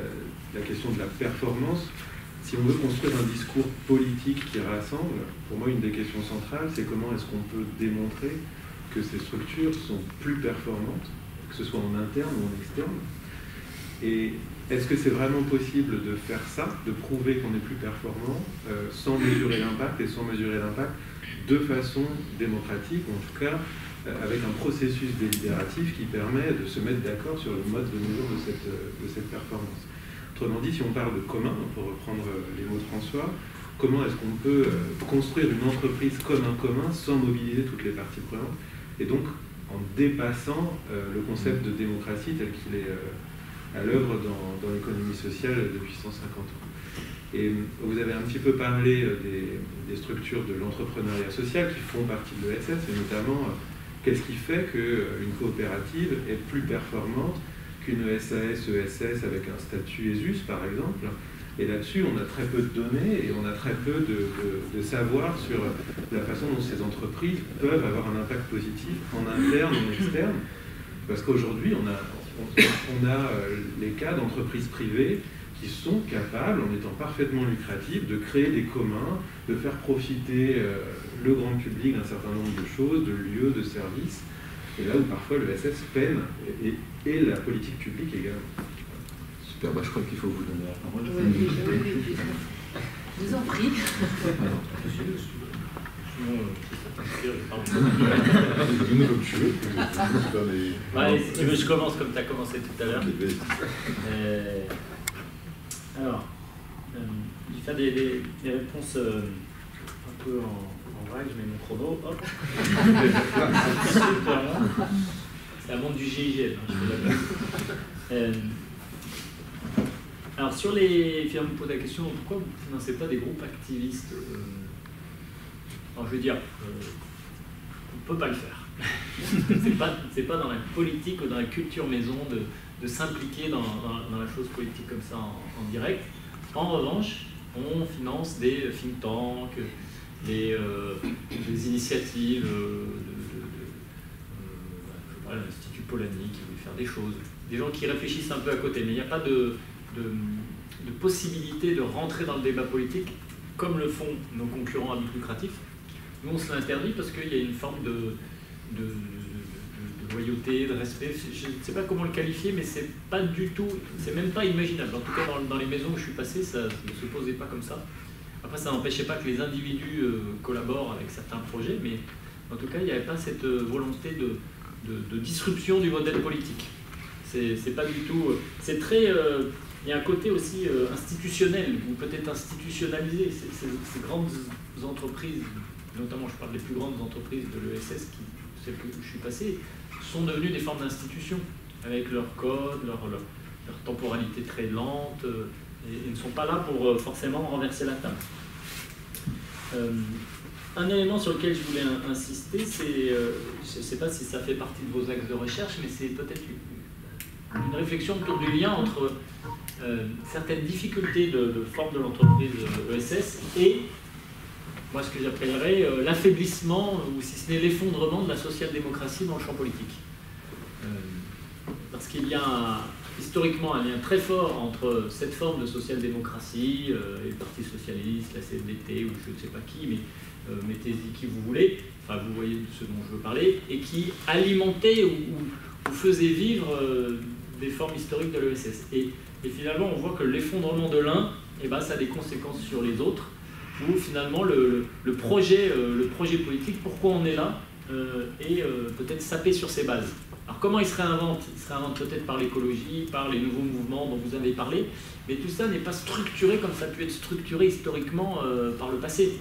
la question de la performance. Si on veut construire un discours politique qui rassemble, pour moi, une des questions centrales, c'est comment est-ce qu'on peut démontrer que ces structures sont plus performantes, que ce soit en interne ou en externe. Et est-ce que c'est vraiment possible de faire ça, de prouver qu'on est plus performant, sans mesurer l'impact et sans mesurer l'impact de façon démocratique, ou en tout cas avec un processus délibératif qui permet de se mettre d'accord sur le mode de mesure de cette performance. Autrement dit, si on parle de commun, pour reprendre les mots de François, comment est-ce qu'on peut construire une entreprise comme un commun sans mobiliser toutes les parties prenantes, et donc en dépassant le concept de démocratie tel qu'il est à l'œuvre dans l'économie sociale depuis 150 ans. Et vous avez un petit peu parlé des structures de l'entrepreneuriat social qui font partie de l'ESS, et notamment qu'est-ce qui fait qu'une coopérative est plus performante qu'une SAS, ESS avec un statut ESUS par exemple. Et là-dessus, on a très peu de données et on a très peu de savoir sur la façon dont ces entreprises peuvent avoir un impact positif en interne ou en externe. Parce qu'aujourd'hui, on a les cas d'entreprises privées qui sont capables, en étant parfaitement lucratives, de créer des communs, de faire profiter le grand public d'un certain nombre de choses, de lieux, de services, et là où parfois le SS peine, et la politique publique également. Super, je crois qu'il faut vous donner la parole. Oui, je vous en prie. Donne comme tu veux. Si tu veux, je commence comme tu as commencé tout à l'heure. Alors, je vais faire des réponses un peu en Voilà, je mets mon chrono, hop. C'est un monde du GIGN, hein, je fais la blague. Alors sur les... Finalement, vous posez la question, pourquoi vous ne financez pas des groupes activistes Alors je veux dire, on ne peut pas le faire. c'est pas dans la politique ou dans la culture maison de s'impliquer dans la chose politique comme ça en direct. En revanche, on finance des think tanks, des initiatives, l'Institut Polanyi qui veut faire des choses, des gens qui réfléchissent un peu à côté, mais il n'y a pas de possibilité de rentrer dans le débat politique comme le font nos concurrents à but lucratif. Nous, on se l'interdit parce qu'il y a une forme de loyauté, de respect. Je ne sais pas comment le qualifier, mais c'est pas du tout, c'est même pas imaginable. En tout cas, dans les maisons où je suis passé, ça ne se posait pas comme ça. Après, ça n'empêchait pas que les individus collaborent avec certains projets, mais en tout cas, il n'y avait pas cette volonté de disruption du modèle politique. C'est pas du tout... C'est très... il y a un côté aussi institutionnel, ou peut-être institutionnalisé. Ces grandes entreprises, notamment je parle des plus grandes entreprises de l'ESS, celles où je suis passé, sont devenues des formes d'institutions, avec leur code, leur temporalité très lente, et ne sont pas là pour forcément renverser la table. Un élément sur lequel je voulais insister, c'est, je ne sais pas si ça fait partie de vos axes de recherche, mais c'est peut-être une réflexion autour du lien entre certaines difficultés de forme de l'entreprise ESS et moi ce que j'appellerais l'affaiblissement, ou si ce n'est l'effondrement de la social-démocratie dans le champ politique. Parce qu'il y a historiquement un lien très fort entre cette forme de social-démocratie, les partis socialistes, la CFDT, ou je ne sais pas qui, mais mettez-y qui vous voulez, enfin vous voyez de ce dont je veux parler, et qui alimentait ou faisait vivre des formes historiques de l'ESS. Et finalement, on voit que l'effondrement de l'un, eh ben, ça a des conséquences sur les autres, où finalement le projet politique, pourquoi on est là, est peut-être sapé sur ses bases. Alors comment il se réinvente? Il se réinvente peut-être par l'écologie, par les nouveaux mouvements dont vous avez parlé, mais tout ça n'est pas structuré comme ça a pu être structuré historiquement par le passé.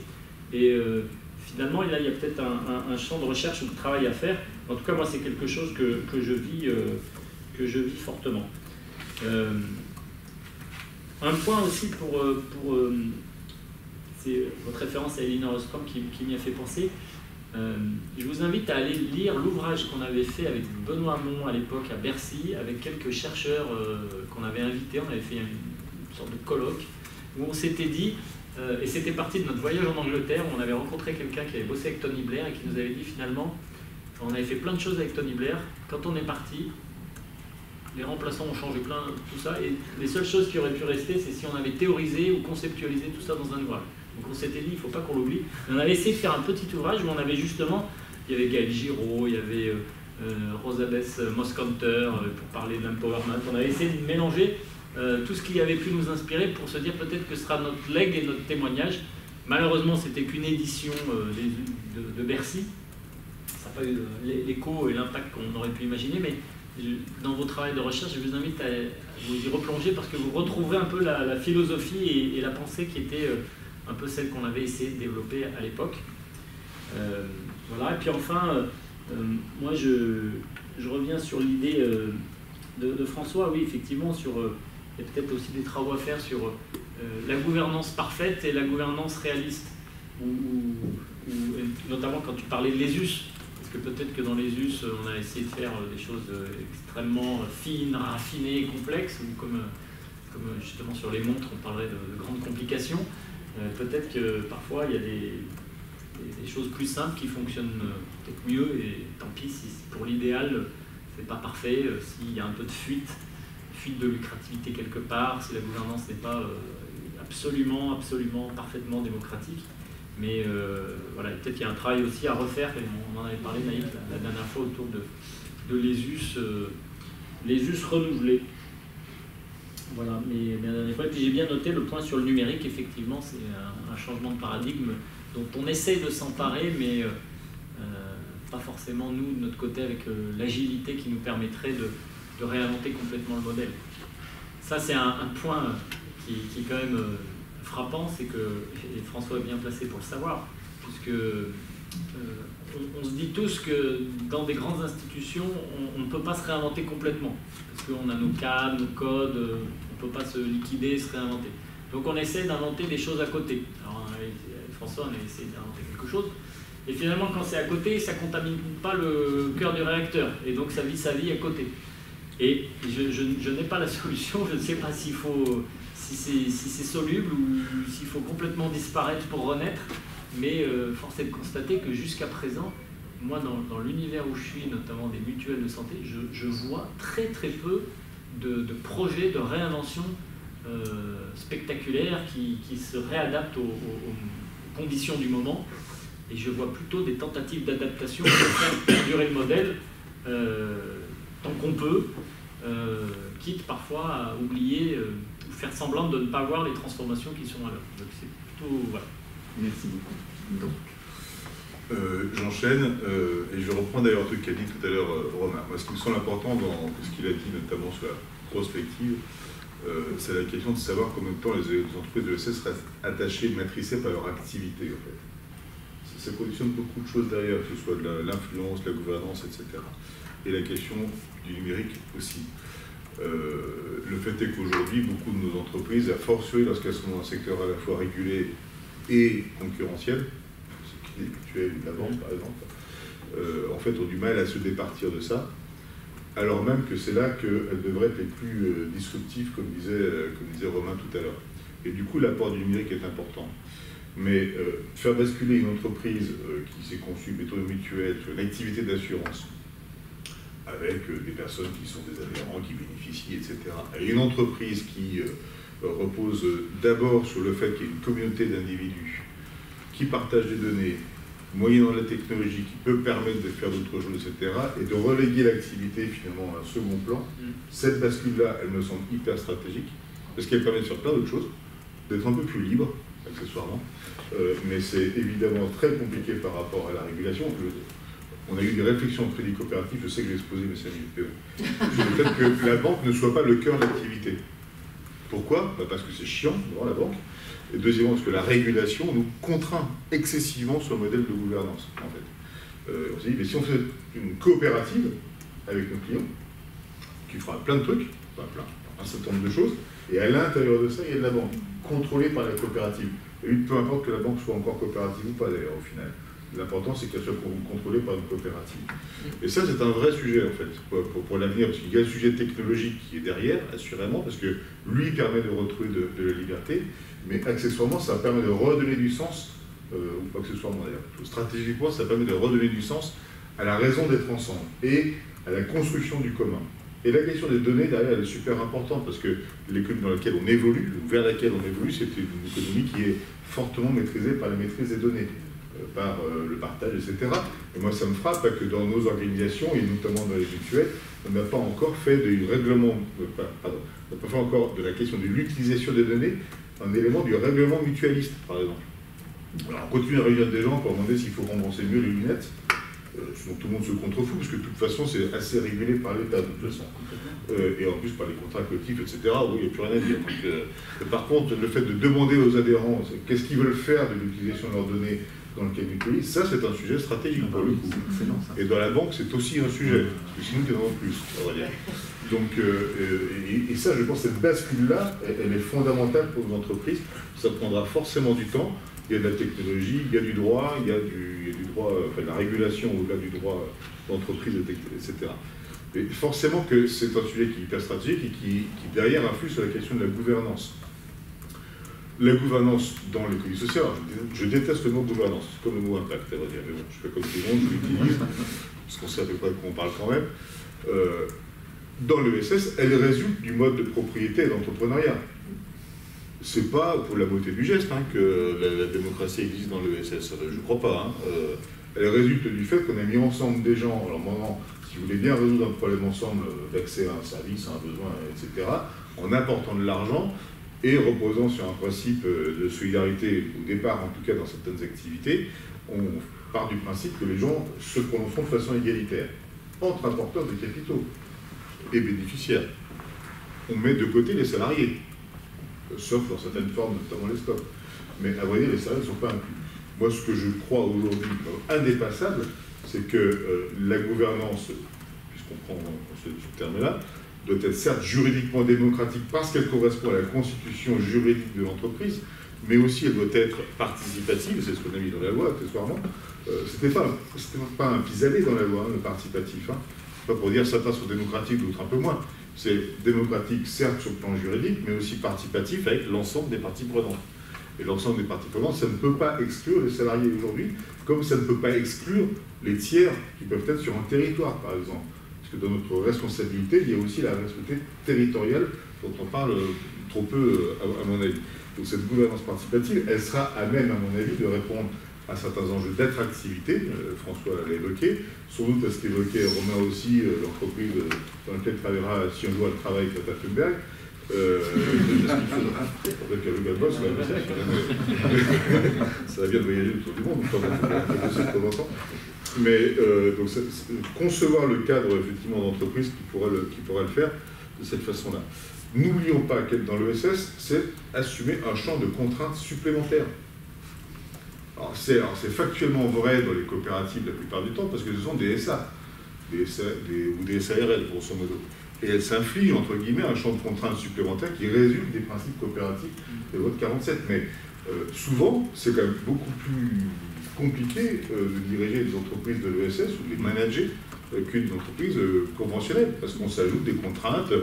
Et finalement, là, il y a peut-être un champ de recherche ou de travail à faire. En tout cas, moi, c'est quelque chose que je vis fortement. Un point aussi c'est votre référence à Elinor Ostrom qui m'y a fait penser. Je vous invite à aller lire l'ouvrage qu'on avait fait avec Benoît Hamon à l'époque à Bercy, avec quelques chercheurs qu'on avait invités. On avait fait une sorte de colloque où on s'était dit, et c'était parti de notre voyage en Angleterre, où on avait rencontré quelqu'un qui avait bossé avec Tony Blair et qui nous avait dit finalement, on avait fait plein de choses avec Tony Blair, quand on est parti, les remplaçants ont changé plein, tout ça, et les seules choses qui auraient pu rester, c'est si on avait théorisé ou conceptualisé tout ça dans un ouvrage. Donc on s'était dit, il ne faut pas qu'on l'oublie. On avait essayé de faire un petit ouvrage où on avait justement, il y avait Gaël Giraud, il y avait Rosabeth Moskanter pour parler de l'empowerment. On avait essayé de mélanger tout ce qui avait pu nous inspirer pour se dire peut-être que ce sera notre legs et notre témoignage. Malheureusement, c'était qu'une édition de Bercy. Ça n'a pas eu l'écho et l'impact qu'on aurait pu imaginer, mais dans vos travaux de recherche, je vous invite à vous y replonger parce que vous retrouverez un peu la philosophie et la pensée qui était un peu celle qu'on avait essayé de développer à l'époque. Voilà. Et puis enfin, moi je reviens sur l'idée de François, oui effectivement, il y a peut-être aussi des travaux à faire sur la gouvernance parfaite et la gouvernance réaliste, notamment quand tu parlais de l'ESUS, parce que peut-être que dans l'ESUS on a essayé de faire des choses extrêmement fines, raffinées, complexes, ou comme justement sur les montres on parlerait de grandes complications. Peut-être que parfois il y a des choses plus simples qui fonctionnent peut-être mieux, et tant pis si pour l'idéal c'est pas parfait, s'il y a un peu de fuite de lucrativité quelque part, si la gouvernance n'est pas absolument parfaitement démocratique. Mais voilà, peut-être qu'il y a un travail aussi à refaire, et on en avait parlé Naïf la dernière fois autour de l'ESUS renouvelé. Voilà, mais la dernière fois, et puis j'ai bien noté le point sur le numérique, effectivement, c'est un changement de paradigme dont on essaie de s'emparer, mais pas forcément nous, de notre côté, avec l'agilité qui nous permettrait de réinventer complètement le modèle. Ça, c'est un point qui est quand même frappant, c'est que, et François est bien placé pour le savoir, puisque on se dit tous que dans des grandes institutions, on ne peut pas se réinventer complètement, parce qu'on a nos cadres, nos codes, on ne peut pas se liquider, se réinventer. Donc on essaie d'inventer des choses à côté. Alors avec François, on a essayé d'inventer quelque chose, et finalement quand c'est à côté, ça ne contamine pas le cœur du réacteur, et donc ça vit sa vie à côté. Et je n'ai pas la solution, je ne sais pas s'il faut, si c'est soluble ou s'il faut complètement disparaître pour renaître, mais force est de constater que jusqu'à présent, moi dans l'univers où je suis, notamment des mutuelles de santé, je vois très très peu de projets de réinvention spectaculaires qui se réadaptent aux conditions du moment, et je vois plutôt des tentatives d'adaptation pour faire perdurer le modèle tant qu'on peut, quitte parfois à oublier ou faire semblant de ne pas voir les transformations qui sont à l'œuvre. Donc c'est plutôt... Voilà. Merci beaucoup. Donc. J'enchaîne, et je reprends d'ailleurs un truc qu'a dit tout à l'heure Romain. Moi, ce qui me semble important dans ce qu'il a dit, notamment sur la prospective, c'est la question de savoir combien de temps les entreprises de l'ESS restent attachées, matricées par leur activité, en fait. Ça conditionne beaucoup de choses derrière, que ce soit de l'influence, la gouvernance, etc. Et la question du numérique aussi. Le fait est qu'aujourd'hui, beaucoup de nos entreprises, à fortiori lorsqu'elles sont dans un secteur à la fois régulé et concurrentiel, ce qui est mutuel de la banque par exemple, en fait ont du mal à se départir de ça, alors même que c'est là qu'elles devraient être les plus disruptives, comme disait Romain tout à l'heure. Et du coup, l'apport du numérique est important. Mais faire basculer une entreprise qui s'est conçue plutôt mutuelle sur une activité d'assurance, avec des personnes qui sont des adhérents, qui bénéficient, etc., et une entreprise qui repose d'abord sur le fait qu'il y ait une communauté d'individus qui partagent des données, moyennant la technologie qui peut permettre de faire d'autres choses, etc., et de reléguer l'activité finalement à un second plan, cette bascule-là, elle me semble hyper stratégique, parce qu'elle permet de faire plein d'autres choses, d'être un peu plus libre, accessoirement, mais c'est évidemment très compliqué par rapport à la régulation. On a eu des réflexions au crédit coopératif, je sais que j'ai exposé mes 5 minutes, sur le fait que la banque ne soit pas le cœur de l'activité. Pourquoi? Parce que c'est chiant devant la banque, et deuxièmement parce que la régulation nous contraint excessivement sur le modèle de gouvernance, en fait. On s'est dit, mais si on fait une coopérative avec nos clients, qui fera plein de trucs, enfin un certain nombre de choses, et à l'intérieur de ça, il y a de la banque, contrôlée par la coopérative. Et peu importe que la banque soit encore coopérative ou pas, d'ailleurs, au final. L'important, c'est qu'elle soit contrôlée par une coopérative. Et ça, c'est un vrai sujet, en fait, pour l'avenir, parce qu'il y a le sujet technologique qui est derrière, assurément, parce que lui permet de retrouver de la liberté, mais accessoirement, ça permet de redonner du sens, ou pas accessoirement d'ailleurs, stratégiquement, ça permet de redonner du sens à la raison d'être ensemble, et à la construction du commun. Et la question des données, derrière, elle est super importante, parce que l'économie dans laquelle on évolue, ou vers laquelle on évolue, c'est une économie qui est fortement maîtrisée par la maîtrise des données, par le partage, etc. Et moi, ça me frappe que dans nos organisations, et notamment dans les mutuelles, on n'a pas encore fait du règlement, pardon, on n'a pas fait encore de la question de l'utilisation des données un élément du règlement mutualiste, par exemple. Alors, on continue à réunir des gens pour demander s'il faut rembourser mieux les lunettes, sinon tout le monde se contrefout, parce que de toute façon, c'est assez régulé par l'État, de toute façon. Et en plus, par les contrats collectifs, etc., oui, il n'y a plus rien à dire. Donc, par contre, le fait de demander aux adhérents qu'est-ce qu'ils veulent faire de l'utilisation de leurs données dans le cas mutualiste, ça, c'est un sujet stratégique pour le coup. Et dans la banque, c'est aussi un sujet, parce que sinon, il y en a plus, on va dire. Donc, et ça, je pense, cette bascule-là, elle est fondamentale pour nos entreprises. Ça prendra forcément du temps. Il y a de la technologie, il y a du droit, il y a du droit, enfin de la régulation au-delà du droit d'entreprise, etc. Mais forcément que c'est un sujet qui est hyper stratégique et qui derrière influe sur la question de la gouvernance. La gouvernance dans l'économie sociale, je déteste le mot gouvernance, c'est comme le mot impact, à vrai dire, mais bon, je fais comme tout le monde, je l'utilise, parce qu'on sait à peu près de quoi on parle quand même. Dans l'ESS, elle résulte du mode de propriété et d'entrepreneuriat. C'est pas pour la beauté du geste que la démocratie existe dans l'ESS, je ne crois pas. Elle résulte du fait qu'on a mis ensemble des gens, alors maintenant, si vous voulez bien résoudre un problème ensemble d'accès à un service, à un besoin, etc., en apportant de l'argent et reposant sur un principe de solidarité, au départ en tout cas dans certaines activités, on part du principe que les gens se prononceront de façon égalitaire, entre apporteurs de capitaux et bénéficiaires. On met de côté les salariés, sauf dans certaines formes, notamment les stocks. Mais à vrai dire, les salariés ne sont pas inclus. Moi, ce que je crois aujourd'hui indépassable, c'est que la gouvernance, puisqu'on prend ce terme-là, doit être certes juridiquement démocratique parce qu'elle correspond à la constitution juridique de l'entreprise, mais aussi elle doit être participative, c'est ce qu'on a mis dans la loi accessoirement. C'était pas un pis-aller dans la loi, le participatif. Hein. Pas pour dire certains sont démocratiques, d'autres un peu moins. C'est démocratique, certes, sur le plan juridique, mais aussi participatif avec l'ensemble des parties prenantes. Et l'ensemble des parties prenantes, ça ne peut pas exclure les salariés aujourd'hui, comme ça ne peut pas exclure les tiers qui peuvent être sur un territoire, par exemple. Parce que dans notre responsabilité, il y a aussi la responsabilité territoriale dont on parle trop peu, à mon avis. Donc cette gouvernance participative, elle sera à même, à mon avis, de répondre à certains enjeux d'attractivité. François l'a évoqué. Sans doute parce qu'évoquait Romain aussi, l'entreprise dans laquelle travaillera, si un jour elle travaille avec la Thunberg. Ça va bien de voyager autour du monde, de temps en temps. Mais donc, concevoir le cadre effectivement d'entreprise qui pourra le faire de cette façon-là. N'oublions pas qu'être dans l'ESS, c'est assumer un champ de contraintes supplémentaires. Alors c'est factuellement vrai dans les coopératives la plupart du temps, parce que ce sont des SA, ou des SARL, grosso modo. Et elles s'infligent, entre guillemets, un champ de contraintes supplémentaires qui résulte des principes coopératifs de votre 47. Mais souvent, c'est quand même beaucoup plus compliqué de diriger des entreprises de l'ESS ou de les manager qu'une entreprise conventionnelle, parce qu'on s'ajoute des contraintes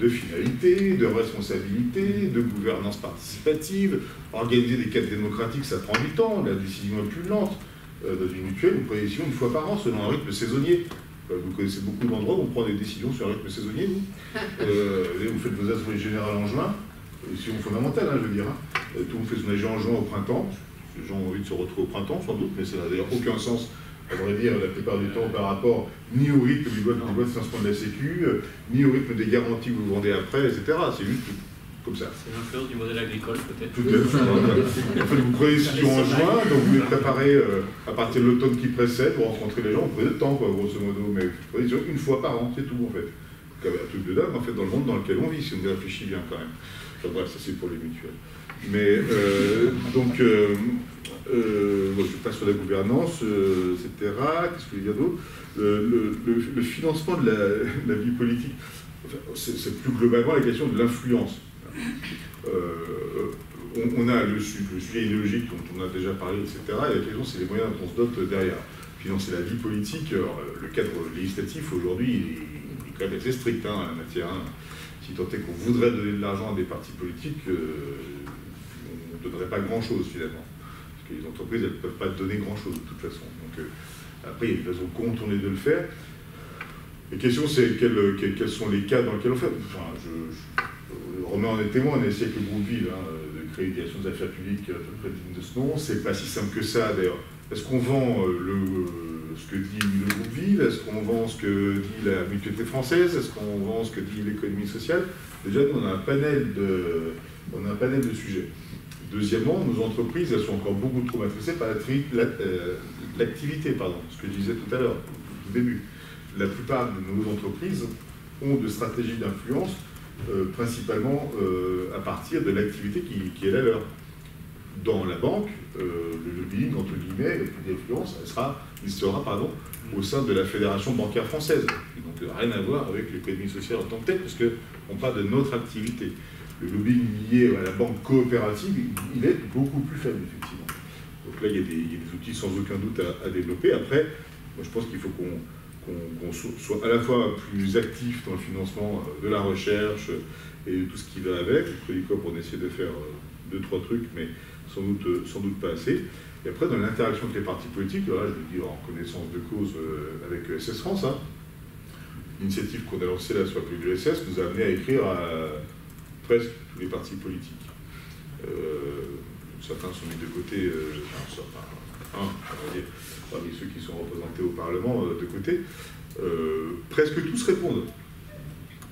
de finalité, de responsabilité, de gouvernance participative. Organiser des quêtes démocratiques, ça prend du temps, la décision est plus lente. Dans une mutuelle, vous prenez des décisions une fois par an selon un rythme saisonnier. Vous connaissez beaucoup d'endroits où on prend des décisions sur un rythme saisonnier, vous. Vous faites vos assemblées générales en juin, décision fondamentale, hein, je veux dire. Hein. Tout le monde fait son AG en juin au printemps. Les gens ont envie de se retrouver au printemps, sans doute, mais ça n'a d'ailleurs aucun sens, à vrai dire, la plupart du temps, par rapport ni au rythme du boîte de financement de la Sécu, ni au rythme des garanties que vous vendez après, etc. C'est juste comme ça. C'est l'influence du modèle agricole, peut-être. En fait, vous prenez des décisions en juin, donc vous les préparez à partir de l'automne qui précède, pour rencontrer les gens, vous prenez le temps, quoi, grosso modo, mais vous prenez des décisions une fois par an, c'est tout, en fait. Donc, un truc de dingue, en fait, dans le monde dans lequel on vit, si on y réfléchit bien, quand même. Enfin, bref, ça c'est pour les mutuelles. Mais, donc, je passe sur la gouvernance, etc. Qu'est-ce qu'il y a d'autre? Le financement de la vie politique, enfin, c'est plus globalement la question de l'influence. On a le sujet idéologique dont on a déjà parlé, etc. Et la question, c'est les moyens dont on se dote derrière. Financer la vie politique, alors, le cadre législatif aujourd'hui est quand même assez strict en la matière. Hein. Si tant est qu'on voudrait donner de l'argent à des partis politiques, on ne donnerait pas grand-chose finalement. Parce que les entreprises, elles ne peuvent pas donner grand-chose de toute façon. Donc, après, il y a des façons contournées de le faire. La question, c'est quels sont les cas dans lesquels on fait. Enfin, Romain en est témoin, on a essayé avec le groupe Vive de créer une direction des affaires publiques à peu près digne de ce nom. C'est pas si simple que ça d'ailleurs. Est-ce qu'on vend ce que dit le groupe Vive? Est-ce qu'on vend ce que dit la mutualité française? Est-ce qu'on vend ce que dit l'économie sociale? Déjà, nous, on a un panel de sujets. Deuxièmement, nos entreprises, elles sont encore beaucoup trop matricées par l'activité, ce que je disais tout à l'heure, au début. La plupart de nos entreprises ont de stratégies d'influence principalement à partir de l'activité qui est la leur. Dans la banque, le lobbying, entre guillemets, le plus d'influence, il sera au sein de la Fédération bancaire française. Donc rien à voir avec l'économie sociale en tant que telle, parce qu'on parle de notre activité. Le lobbying lié à la banque coopérative, il est beaucoup plus faible, effectivement. Donc là, il y a des outils sans aucun doute à développer. Après, moi, je pense qu'il faut qu'on soit à la fois plus actif dans le financement de la recherche et de tout ce qui va avec. Le Crédit Coop, on essaie de faire 2-3 trucs, mais sans doute pas assez. Et après, dans l'interaction avec les partis politiques, là, je le dis en connaissance de cause avec SS France, hein, l'initiative qu'on a lancée là sur la de l'ESS nous a amené à écrire à presque tous les partis politiques. Certains sont mis de côté, on va dire, parmi ceux qui sont représentés au Parlement de côté. Presque tous répondent.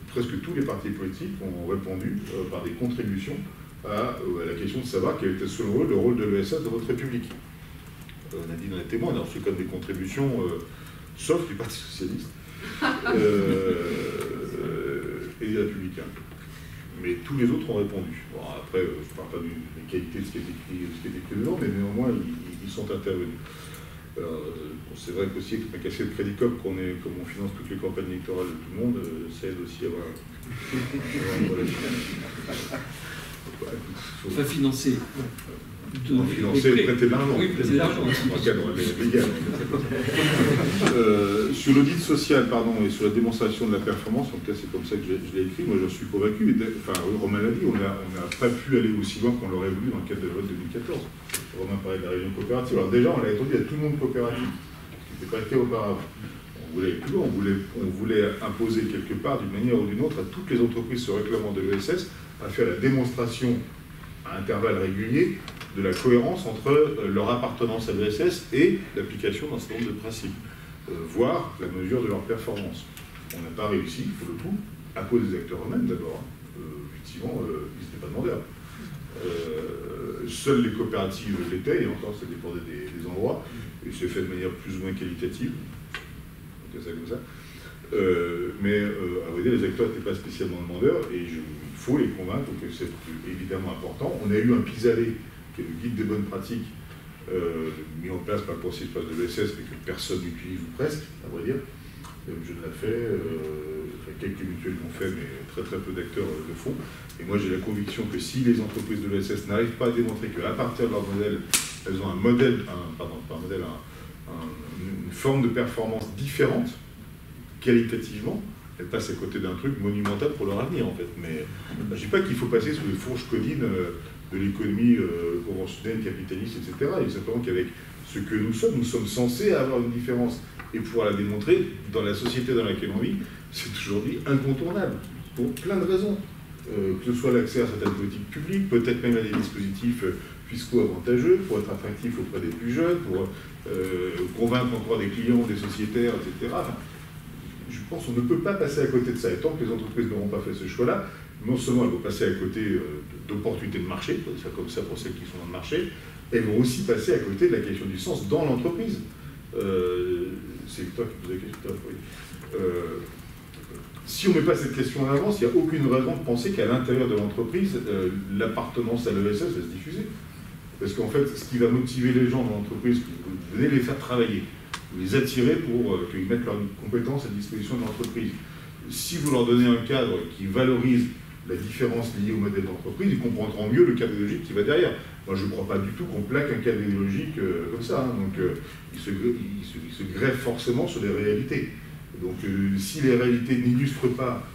Presque tous les partis politiques ont répondu par des contributions à la question de savoir quel était selon eux le rôle de l'ESS dans votre République. On a dit dans les témoins, on a reçu comme des contributions, sauf du Parti Socialiste et des Républicains. mais tous les autres ont répondu. Bon, après, je ne parle pas des qualités de ce qui est écrit dedans, mais néanmoins, ils sont intervenus. C'est vrai qu'aussi avec ma casquette de Crédit Coop, comme on finance toutes les campagnes électorales de tout le monde, ça aide aussi à avoir une relation. Enfin, financer. Financer et prêter de l'argent. Oui, prêter de l'argent. Dans le cadre légal. Sur l'audit social, pardon, et sur la démonstration de la performance, en tout cas c'est comme ça que je l'ai écrit, moi j'en suis convaincu. Enfin, Romain l'a dit, on n'a pas pu aller aussi loin qu'on l'aurait voulu dans le cadre de la loi de 2014. Romain parlait de la réunion coopérative. Alors déjà, on l'a étendu à tout le monde coopératif, ce qui n'était pas le cas auparavant. On voulait aller plus loin, on voulait imposer quelque part, d'une manière ou d'une autre, à toutes les entreprises se réclamant de l'ESS, à faire la démonstration à intervalles réguliers de la cohérence entre leur appartenance à l'ESS et l'application d'un certain nombre de principes, voire la mesure de leur performance. On n'a pas réussi, pour le coup, à cause des acteurs eux-mêmes d'abord. Effectivement, ils n'étaient pas demandeurs. Seules les coopératives l'étaient, et encore ça dépendait des endroits, et c'est fait de manière plus ou moins qualitative, on dit ça comme ça. Mais à vrai dire, les acteurs n'étaient pas spécialement demandeurs, et il faut les convaincre que c'est évidemment important. On a eu un pis-aller, qui est le guide des bonnes pratiques, mis en place par le conseil de l'ESS, mais que personne n'utilise ou presque, à vrai dire. Je l'ai fait, quelques mutuelles l'ont fait, mais très peu d'acteurs le font. Et moi j'ai la conviction que si les entreprises de l'ESS n'arrivent pas à démontrer qu'à partir de leur modèle, elles ont une forme de performance différente, qualitativement, elles passent à côté d'un truc monumental pour leur avenir en fait. Mais je ne dis pas qu'il faut passer sous les fourches codines de l'économie conventionnelle, capitaliste, etc. Il est simplement qu'avec ce que nous sommes censés avoir une différence. Et pouvoir la démontrer dans la société dans laquelle on vit, c'est aujourd'hui incontournable, pour plein de raisons. Que ce soit l'accès à certaines politiques publiques, peut-être même à des dispositifs fiscaux avantageux, pour être attractif auprès des plus jeunes, pour convaincre encore des clients, des sociétaires, etc. Enfin, je pense qu'on ne peut pas passer à côté de ça. Et tant que les entreprises n'auront pas fait ce choix-là, non seulement elles vont passer à côté d'opportunités de marché, on dit ça comme ça pour celles qui sont dans le marché, elles vont aussi passer à côté de la question du sens dans l'entreprise. C'est toi qui posais la question. Oui. Si on ne met pas cette question en avance, il n'y a aucune raison de penser qu'à l'intérieur de l'entreprise, l'appartenance à l'ESS va se diffuser. Parce qu'en fait, ce qui va motiver les gens dans l'entreprise, vous venez les faire travailler, vous les attirer pour qu'ils mettent leurs compétences à disposition de l'entreprise. Si vous leur donnez un cadre qui valorise la différence liée au modèle d'entreprise, ils comprendront mieux le cadre idéologique qui va derrière. Moi, je ne crois pas du tout qu'on plaque un cadre idéologique comme ça. Hein. Donc, il se greffe forcément sur les réalités. Donc, si les réalités n'illustrent pas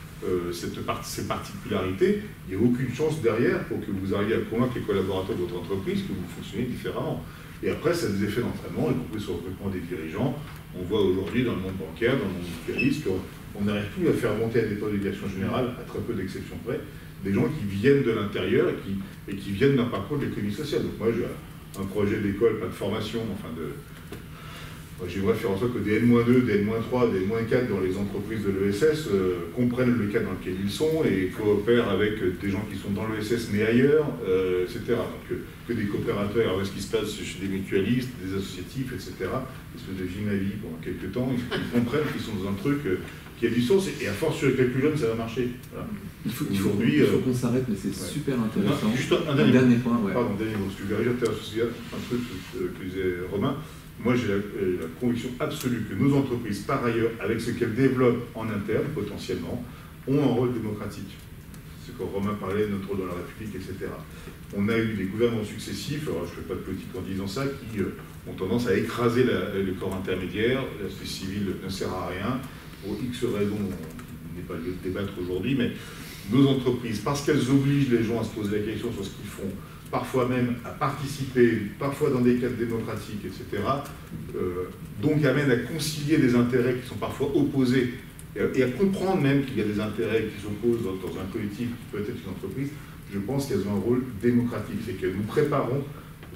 ces particularités, il n'y a aucune chance derrière pour que vous arriviez à convaincre les collaborateurs de votre entreprise que vous fonctionnez différemment. Et après, ça a des effets d'entraînement, y compris sur le recrutement des dirigeants. On voit aujourd'hui dans le monde bancaire, dans le monde mutualiste, qu'on n'arrive plus à faire monter à des postes de direction générale, à très peu d'exceptions près, des gens qui viennent de l'intérieur et qui viennent d'un parcours de l'économie sociale. Donc moi, j'ai un projet d'école, pas de formation, enfin j'aimerais faire en sorte que des N-2, des N-3, des N-4 dans les entreprises de l'ESS comprennent le cadre dans lequel ils sont et coopèrent avec des gens qui sont dans l'ESS mais ailleurs, etc. Donc que des coopérateurs, alors ce qui se passe chez des mutualistes, des associatifs, etc. Une espèce de vie ma vie pendant quelques temps, ils comprennent qu'ils sont dans un truc qui a du sens et à force sur les plus jeunes, ça va marcher. Voilà. Il faut qu'on s'arrête, mais c'est super intéressant. Juste un dernier point. Ouais. Pardon, dernier mot, parce que je vais arriver à un truc que disait Romain. Moi, j'ai la conviction absolue que nos entreprises, par ailleurs, avec ce qu'elles développent en interne, potentiellement, ont un rôle démocratique. C'est quand Romain parlait de notre rôle dans la République, etc. On a eu des gouvernements successifs, alors je ne fais pas de politique en disant ça, qui ont tendance à écraser le corps intermédiaire. La société civile ne sert à rien. Pour X raisons, on n'est pas lieu de débattre aujourd'hui, mais nos entreprises, parce qu'elles obligent les gens à se poser la question sur ce qu'ils font, parfois même à participer, parfois dans des cadres démocratiques, etc., donc amènent à concilier des intérêts qui sont parfois opposés, et à comprendre même qu'il y a des intérêts qui s'opposent dans un collectif qui peut être une entreprise. Je pense qu'elles ont un rôle démocratique, c'est qu'elles nous préparons,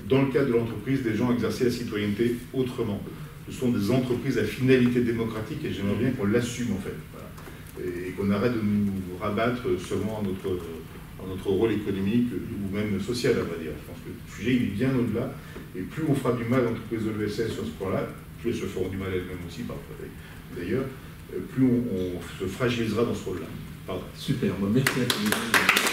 dans le cadre de l'entreprise, des gens à exercer la citoyenneté autrement. Ce sont des entreprises à finalité démocratique, et j'aimerais bien qu'on l'assume, en fait. Voilà. Et qu'on arrête de nous rabattre seulement à notre rôle économique ou même social, à vrai dire. Je pense que le sujet il est bien au-delà, et plus on fera du mal à l'entreprise de l'ESS sur ce point-là, plus elles se feront du mal elles-mêmes aussi, d'ailleurs, plus on se fragilisera dans ce rôle-là. Super, merci à tous.